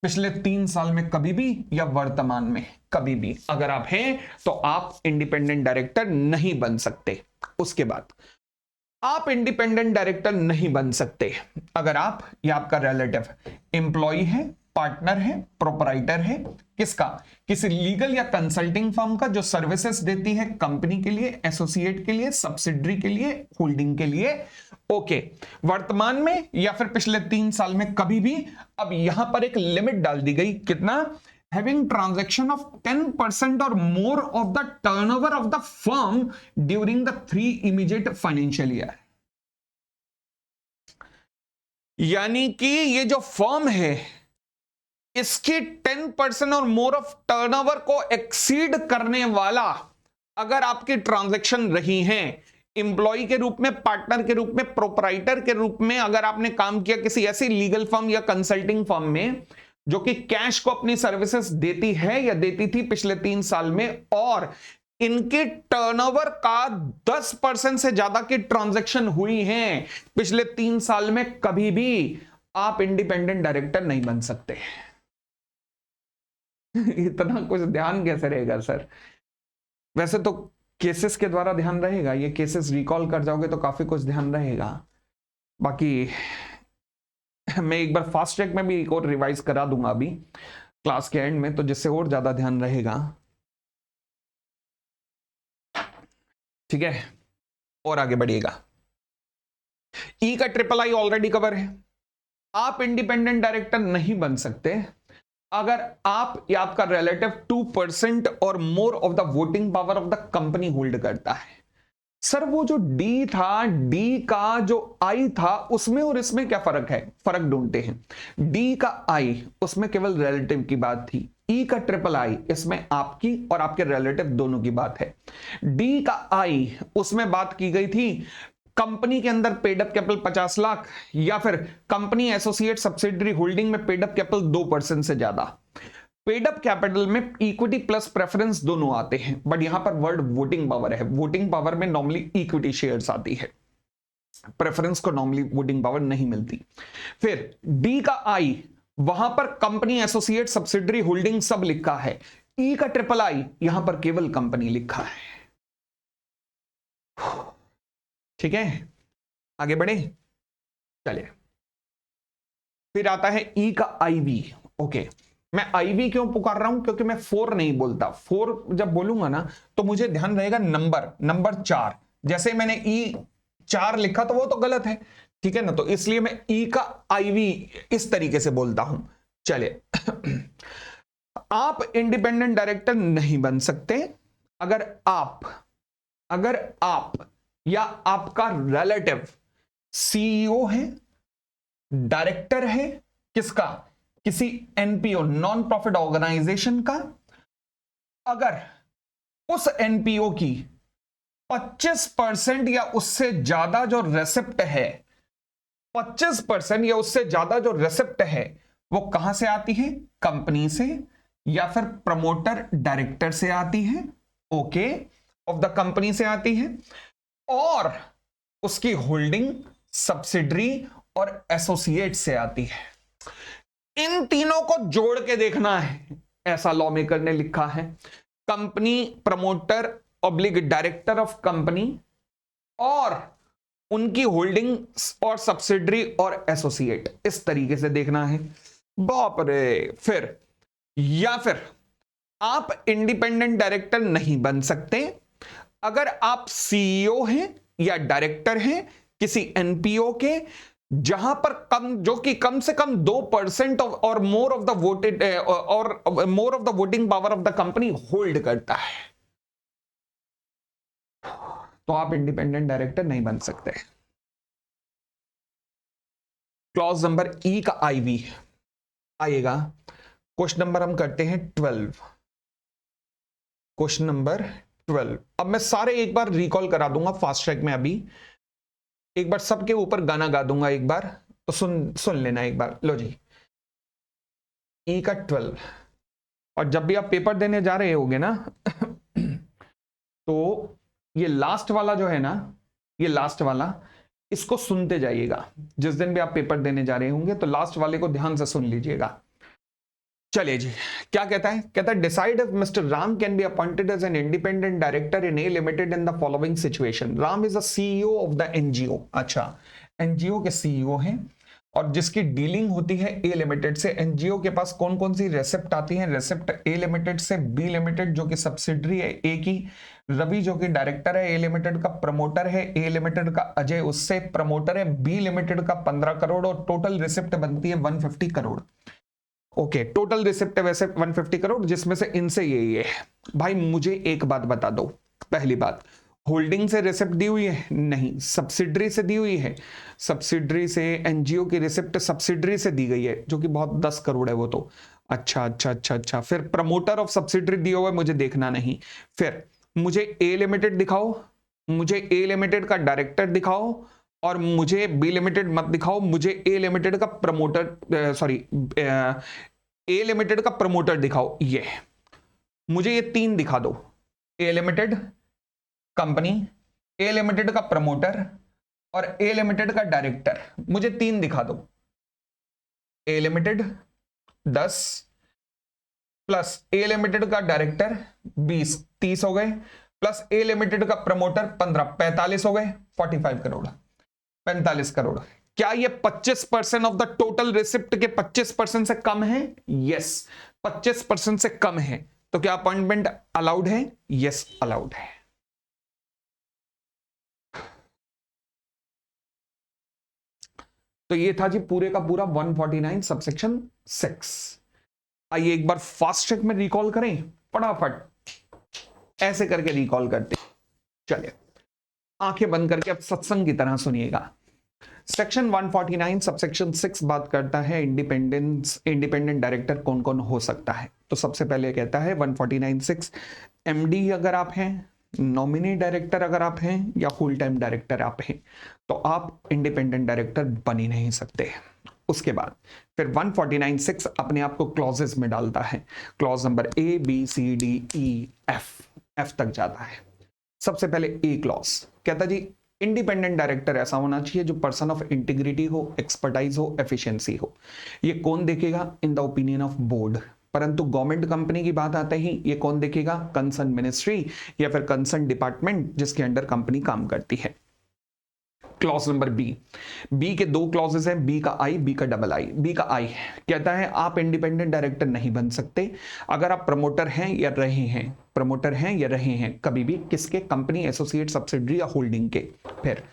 पिछले 3 साल में कभी भी या वर्तमान में कभी भी। अगर आप हैं तो आप इंडिपेंडेंट डायरेक्टर नहीं बन सकते। उसके बाद आप इंडिपेंडेंट डायरेक्टर नहीं बन सकते अगर आप या आपका रिलेटिव एम्प्लॉय है, पार्टनर है, प्रोपराइटर है। किसका? किसी लीगल या कंसल्टिंग फर्म का जो सर्विसेज देती है कंपनी के लिए, एसोसिएट के लिए, सब्सिडरी के लिए, होल्डिंग के लिए। ओके, वर्तमान में या फिर पिछले 3 साल में कभी भी। अब यहां पर एक लिमिट डाल दी गई, कितना? हैविंग ट्रांजैक्शन ऑफ 10% और more of the turnover of the firm during the 3 immediate financial year. यानी कि ये जो फर्म है इसकी 10% और मोर ऑफ टर्नओवर को एक्सीड करने वाला अगर आपकी ट्रांजैक्शन रही है, एम्प्लॉय के रूप में, पार्टनर के रूप में, प्रोपराइटर के रूप में, अगर आपने काम किया किसी ऐसी लीगल फर्म या कंसल्टिंग फर्म में जो कि कैश को अपनी सर्विसेज देती है या देती थी पिछले 3 साल में, और इनके टर्नओवर का 10% से ज्यादा की ट्रांजैक्शन हुई है पिछले 3 साल में, कभी भी आप इंडिपेंडेंट डायरेक्टर नहीं बन सकते। इतना कुछ ध्यान कैसे रहेगा सर? वैसे तो केसेस के द्वारा ध्यान रहेगा, ये केसेस रिकॉल कर जाओगे तो काफी कुछ ध्यान रहेगा। बाकी मैं एक बार फास्ट ट्रैक में भी एक और रिवाइज करा दूंगा अभी क्लास के एंड में, तो जिससे और ज्यादा ध्यान रहेगा। ठीक है, और आगे बढ़िएगा। ई का ट्रिपल आई ऑलरेडी कवर है। आप इंडिपेंडेंट डायरेक्टर नहीं बन सकते अगर आप या आपका रिलेटिव 2% और more of the voting power of the company hold करता है। सर वो जो डी था, डी का जो आई था, उसमें और इसमें क्या फर्क है? फर्क ढूंढते हैं। डी का आई उसमें केवल रिलेटिव की बात थी। ई का ट्रिपल आई इसमें आपकी और आपके रिलेटिव दोनों की बात है। डी का आई उसमें बात की गई थी कंपनी के अंदर पेड अप कैपिटल 50 लाख या फिर कंपनी, एसोसिएट, सब्सिडरी, होल्डिंग में पेड अप कैपिटल 2% से ज्यादा। पेड अप कैपिटल में इक्विटी प्लस प्रेफरेंस दोनों आते हैं, बट यहां पर वर्ड वोटिंग पावर है। वोटिंग पावर में नॉर्मली इक्विटी शेयर्स आती है, प्रेफरेंस को नॉर्मली वोटिंग पावर नहीं मिलती। फिर डी का आई वहां पर कंपनी, एसोसिएट, सब्सिडरी, होल्डिंग सब लिखा है। ई का ट्रिपल आई यहां पर केवल कंपनी लिखा है। ठीक है, आगे बढ़े, चलिए। फिर आता है ई का आई बी। ओके, मैं आईवी क्यों पुकार रहा हूं, क्योंकि मैं 4 नहीं बोलता। 4 जब बोलूंगा ना तो मुझे ध्यान रहेगा नंबर 4। जैसे मैंने E4 लिखा तो वो तो गलत है, ठीक है ना, तो इसलिए मैं ई का आईवी इस तरीके से बोलता हूं। चलिए आप इंडिपेंडेंट डायरेक्टर नहीं बन सकते अगर आप या आपका रिलेटिव सीईओ है, डायरेक्टर है, किसका, किसी एनपीओ नॉन प्रॉफिट ऑर्गेनाइजेशन का, अगर उस एनपीओ की 25% या उससे ज्यादा जो रेसिप्ट है, 25% या उससे ज्यादा जो रेसिप्ट है वो कहां से आती है, कंपनी से या फिर प्रमोटर डायरेक्टर से आती है, ओके, ऑफ द कंपनी से आती है, और उसकी होल्डिंग सब्सिडरी और एसोसिएट से आती है। इन तीनों को जोड़ के देखना है, ऐसा लॉ मेकर ने लिखा है। Company promoter oblique director of company और उनकी होल्डिंग और सब्सिडरी और एसोसिएट, इस तरीके से देखना है। बाप रे। फिर या फिर आप इंडिपेंडेंट डायरेक्टर नहीं बन सकते अगर आप सीईओ हैं या डायरेक्टर हैं किसी एनपीओ के, जहां पर जो कि कम से कम 2% और मोर ऑफ द वोटेड और more of the voting power of the company hold करता है, तो आप इंडिपेंडेंट डायरेक्टर नहीं बन सकते। क्लॉज नंबर ई का आईवी आएगा। क्वेश्चन नंबर हम करते हैं 12। Question number 12। अब मैं सारे एक बार रिकॉल करा दूंगा फास्ट ट्रैक में, अभी एक बार सबके ऊपर गाना गा दूंगा एक बार, तो सुन लेना एक बार। लो जी, ई का 12। और जब भी आप पेपर देने जा रहे होगे ना तो ये लास्ट वाला जो है ना, ये लास्ट वाला, इसको सुनते जाइएगा। जिस दिन भी आप पेपर देने जा रहे होंगे तो लास्ट वाले को ध्यान से सुन लीजिएगा। चलिए जी, क्या कहता है, कहता है decide if mister Ram can be appointed as an independent director in A limited in the following situation. Ram is the CEO of the NGO. अच्छा, एनजीओ के सीईओ हैं और जिसकी डीलिंग होती है ए लिमिटेड से। एनजीओ के पास कौन कौन सी रेसिप्ट आती है, रेसिप्ट ए लिमिटेड से, बी लिमिटेड जो कि सब्सिडरी है ए की, रवि जो कि डायरेक्टर है ए लिमिटेड का, प्रमोटर है ए लिमिटेड का अजय, उससे प्रमोटर है बी लिमिटेड का 15 करोड़, और टोटल रिसिप्ट बनती है 150 करोड़। ओके, टोटल रिसिप्ट है वैसे 150 करोड़, जिसमें से इनसे ये है। भाई मुझे एक बात बता दो, पहली बात, होल्डिंग से रिसिप्ट दी हुई है? नहीं। सब्सिडरी से दी हुई है? सब्सिडरी से, एनजीओ की रिसिप्ट सब्सिडरी से दी गई है जो कि बहुत 10 करोड़ है वो तो। अच्छा अच्छा अच्छा अच्छा, फिर प्रमोटर ऑफ सब्सिडरी दिया हुआ है, मुझे देखना नहीं। फिर मुझे ए लिमिटेड दिखाओ, मुझे ए लिमिटेड का डायरेक्टर दिखाओ, और मुझे बी लिमिटेड मत दिखाओ, मुझे ए लिमिटेड का प्रमोटर, सॉरी, ए लिमिटेड का प्रमोटर दिखाओ। ये मुझे ये 3 दिखा दो, ए लिमिटेड कंपनी, ए लिमिटेड का प्रमोटर और ए लिमिटेड का डायरेक्टर। मुझे 3 दिखा दो। ए लिमिटेड 10 प्लस ए लिमिटेड का डायरेक्टर 20, 30 हो गए, प्लस ए लिमिटेड का प्रमोटर 15, 45 हो गए, 45 करोड़, 45 करोड़। क्या ये 25% ऑफ द टोटल रिसिप्ट के 25% से कम है? यस, 25% से कम है। तो क्या अपॉइंटमेंट अलाउड है? यस, अलाउड है। तो ये था जी पूरे का पूरा 149 सबसेक्शन 6। आइए एक बार फास्ट ट्रैक में रिकॉल करें, फटाफट ऐसे करके रिकॉल करते। चलिए आंखें बंद करके अब सत्संग की तरह सुनिएगा। सेक्शन 149 सबसेक्शन 6 बात करता है इंडिपेंडेंट डायरेक्टर कौन कौन हो सकता है। तो सबसे पहले कहता है 149(6) एमडी अगर आप हैं, नॉमिनी डायरेक्टर अगर आप हैं, या फुल टाइम डायरेक्टर आप हैं, तो आप इंडिपेंडेंट डायरेक्टर बन ही नहीं सकते। उसके बाद फिर 149(6) अपने आप को क्लॉजेस में डालता है। Clause number A B C D E F तक जाता है। सबसे पहले ए क्लॉज कहता जी इंडिपेंडेंट डायरेक्टर ऐसा होना चाहिए जो पर्सन ऑफ इंटीग्रिटी हो, एक्सपर्टाइज हो, एफिशिएंसी हो। ये कौन देखेगा? In the opinion of board. परंतु गवर्नमेंट कंपनी की बात आते ही ये कौन देखेगा? कंसर्न मिनिस्ट्री या फिर कंसर्न डिपार्टमेंट जिसके अंडर कंपनी काम करती है। क्लॉज नंबर बी, बी के दो क्लॉजेस हैं, बी का आई, बी का डबल आई। बी का आई कहता है आप इंडिपेंडेंट डायरेक्टर नहीं बन सकते अगर आप प्रमोटर हैं या रहे हैं, प्रमोटर हैं या रहे हैं कभी भी, किसके, कंपनी, एसोसिएट, सब्सिडरी या होल्डिंग के। फिर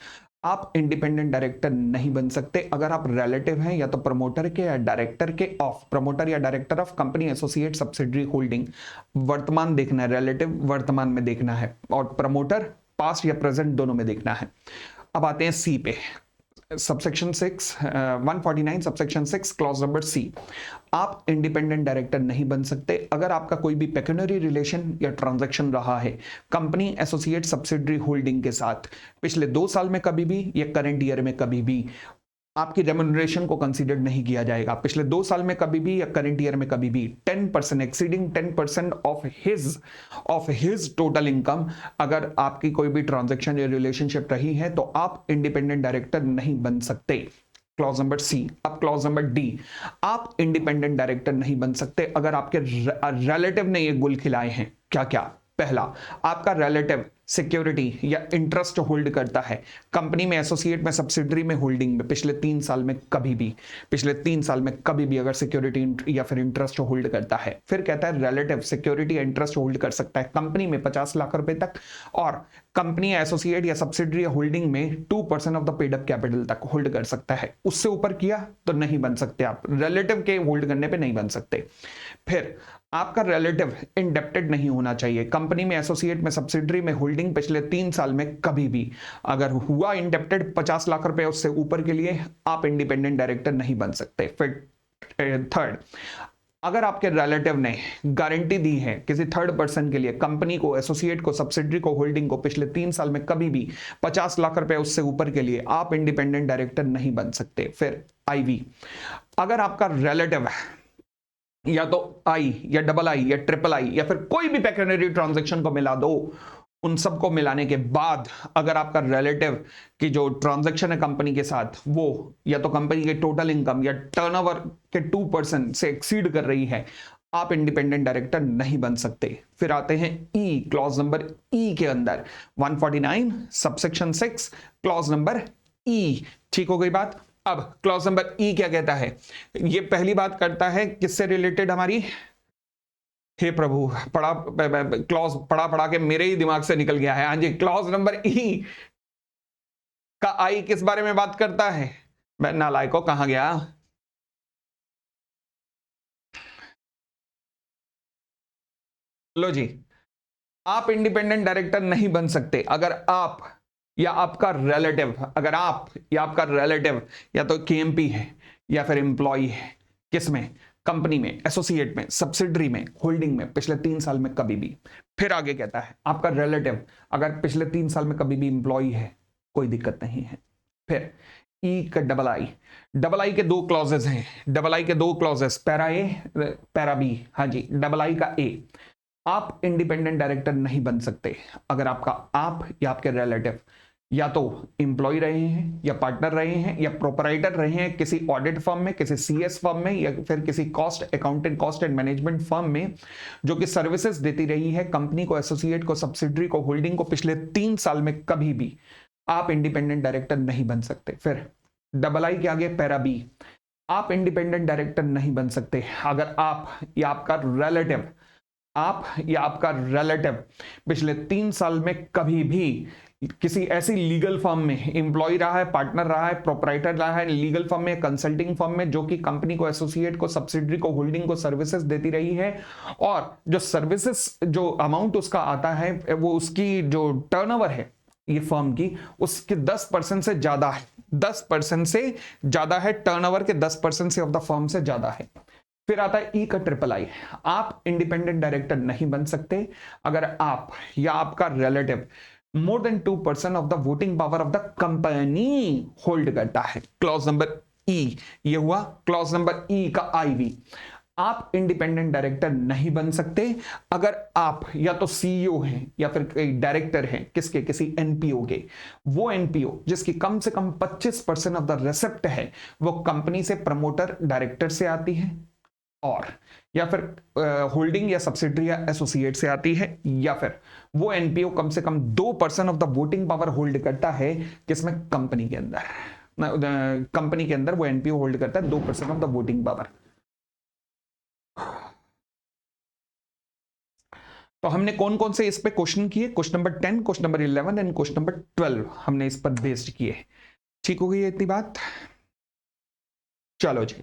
आप इंडिपेंडेंट डायरेक्टर नहीं बन सकते अगर आप रिलेटिव हैं या तो प्रमोटर के या डायरेक्टर के ऑफ, प्रमोटर या director of company, associate, subsidiary, holding. वर्तमान देखना है, रिलेटिव वर्तमान में देखना है, और प्रमोटर पास्ट या प्रेजेंट दोनों में देखना है। अब आते हैं सी पे, subsection 6 149 subsection 6 clause number C. आप इंडिपेंडेंट डायरेक्टर नहीं बन सकते अगर आपका कोई भी पेक्यूनरी रिलेशन या ट्रांजैक्शन रहा है कंपनी, एसोसिएट, सब्सिडरी, होल्डिंग के साथ पिछले 2 साल में कभी भी या करंट ईयर में कभी भी। आपकी रेम्युनरेशन को कंसीडर नहीं किया जाएगा पिछले 2 साल में कभी भी या करंट ईयर में कभी भी। 10% exceeding 10% of his total income अगर आपकी कोई भी ट्रांजैक्शन या रिलेशनशिप रही है तो आप इंडिपेंडेंट डायरेक्टर नहीं बन सकते। Clause number C. अब क्लॉज नंबर डी, आप इंडिपेंडेंट डायरेक्टर नहीं बन सकते अगर आपके रिलेटिव ने ये गुल खिलाए हैं। क्या क्या? पहला, आपका रिलेटिव सिक्योरिटी या इंटरेस्ट होल्ड करता है कंपनी में, एसोसिएट में, सब्सिडरी में, होल्डिंग में पिछले 3 साल में कभी भी, पिछले 3 साल में कभी भी अगर सिक्योरिटी या फिर इंटरेस्ट होल्ड करता है। फिर कहता है रिलेटिव सिक्योरिटी या इंटरेस्ट होल्ड कर सकता है कंपनी में 50 लाख रुपए तक, और कंपनी या एसोसिएट या सब्सिडरी या होल्डिंग में 2% of the paid up capital तक होल्ड कर सकता है। उससे ऊपर किया तो नहीं बन सकते आप, रिलेटिव के होल्ड करने पे नहीं बन सकते। फिर आपका रिलेटिव इंडेप्टेड नहीं होना चाहिए कंपनी में, एसोसिएट में, सब्सिडरी में, होल्डिंग पिछले 3 साल में कभी भी। अगर हुआ इंडेप्टेड 50 लाख रुपए उससे ऊपर के लिए, आप इंडिपेंडेंट डायरेक्टर नहीं बन सकते। फिर थर्ड, अगर आपके रिलेटिव ने गारंटी दी है किसी थर्ड पर्सन के लिए कंपनी को, एसोसिएट को, सब्सिडरी को, होल्डिंग को पिछले 3 साल में कभी भी 50 लाख रुपए उससे ऊपर के लिए, आप इंडिपेंडेंट डायरेक्टर नहीं बन सकते। फिर आईवी, अगर आपका रिलेटिव या तो आई या डबल आई या ट्रिपल आई या फिर कोई भी पेक्यूनरी ट्रांजैक्शन को मिला दो, उन सबको मिलाने के बाद अगर आपका रिलेटिव की जो ट्रांजैक्शन है कंपनी के साथ वो या तो कंपनी के टोटल इनकम या टर्नओवर के 2% से एक्सीड कर रही है, आप इंडिपेंडेंट डायरेक्टर नहीं बन सकते। फिर आते हैं ई, क्लॉज नंबर ई के अंदर 149 सबसेक्शन 6 क्लॉज नंबर ई। ठीक हो गई बात। अब क्लॉज नंबर ई क्या कहता है? ये पहली बात करता है किससे रिलेटेड हमारी, हे प्रभु, क्लॉज पढ़ा के मेरे ही दिमाग से निकल गया है। हाँ जी, क्लॉज नंबर ई का आई किस बारे में बात करता है? मैं नालायको, कहां गया? लो जी, आप इंडिपेंडेंट डायरेक्टर नहीं बन सकते अगर आप या आपका रिलेटिव, अगर आप या आपका रिलेटिव या तो केएमपी है या फिर एम्प्लॉय है, किसमें, कंपनी में, एसोसिएट में, सब्सिडरी में, होल्डिंग में पिछले 3 साल में कभी भी। फिर आगे कहता है आपका रिलेटिव अगर पिछले 3 साल में कभी भी एम्प्लॉय है, कोई दिक्कत नहीं है। फिर ई का डबल आई के 2 क्लॉजेस हैं, डबल आई के 2 क्लॉजेस, पैरा ए पैरा बी। हाँ जी, डबल आई का ए, आप इंडिपेंडेंट डायरेक्टर नहीं बन सकते अगर आपका आप या आपके रिलेटिव या तो एम्प्लॉय रहे हैं या पार्टनर रहे हैं या प्रोपराइटर रहे हैं किसी ऑडिट फर्म में, किसी सीएस फर्म में या फिर किसी cost accountant, cost and management firm में जो कि सर्विसेज देती रही है कंपनी को, एसोसिएट को, सब्सिडरी को, होल्डिंग को पिछले 3 साल में कभी भी, आप इंडिपेंडेंट डायरेक्टर नहीं बन सकते। फिर डबल आई के आगे पैरा बी, आप इंडिपेंडेंट डायरेक्टर नहीं बन सकते अगर आप या आपका रिलेटिव, आप या आपका रिलेटिव पिछले 3 साल में कभी भी किसी ऐसी लीगल फर्म में एम्प्लॉय रहा है, पार्टनर रहा है, प्रोपराइटर रहा है, लीगल फर्म में, कंसल्टिंग फर्म में जो कि कंपनी को, एसोसिएट को, सब्सिडरी को, होल्डिंग को सर्विसेज देती रही है, और जो सर्विसेज जो अमाउंट उसका आता है वो उसकी जो टर्नओवर है ये फर्म की, उसके 10% से ज्यादा है, 10% से ज्यादा है, टर्नओवर के 10% से ऑफ द फर्म से ज्यादा है। फिर आता है ई का ट्रिपल आई, आप इंडिपेंडेंट डायरेक्टर नहीं बन सकते अगर आप या आपका relative more than 2% of the voting power of the company hold करता है। क्लॉज नंबर ई, ये हुआ क्लॉज नंबर ई का आईवी। आप इंडिपेंडेंट डायरेक्टर नहीं बन सकते अगर आप या तो सीईओ हैं या फिर डायरेक्टर हैं किसके, किसी एनपीओ के, वो एनपीओ जिसकी कम से कम 25% ऑफ द रेसिप्ट है वो कंपनी से, प्रमोटर, डायरेक्टर से आती है, और, या फिर होल्डिंग या सब्सिडरी या एसोसिएट से आती है, या फिर वो एनपीओ कम से कम 2% of the voting power hold करता है, किसमें, कंपनी के अंदर। कंपनी के अंदर वो एनपीओ होल्ड करता है 2% ऑफ द वोटिंग पावर। तो हमने कौन कौन से इस पे क्वेश्चन किए, question number 10, question number 11 and question number 12 हमने इस पर बेस्ड किए। ठीक हो गई इतनी बात, चलो जी।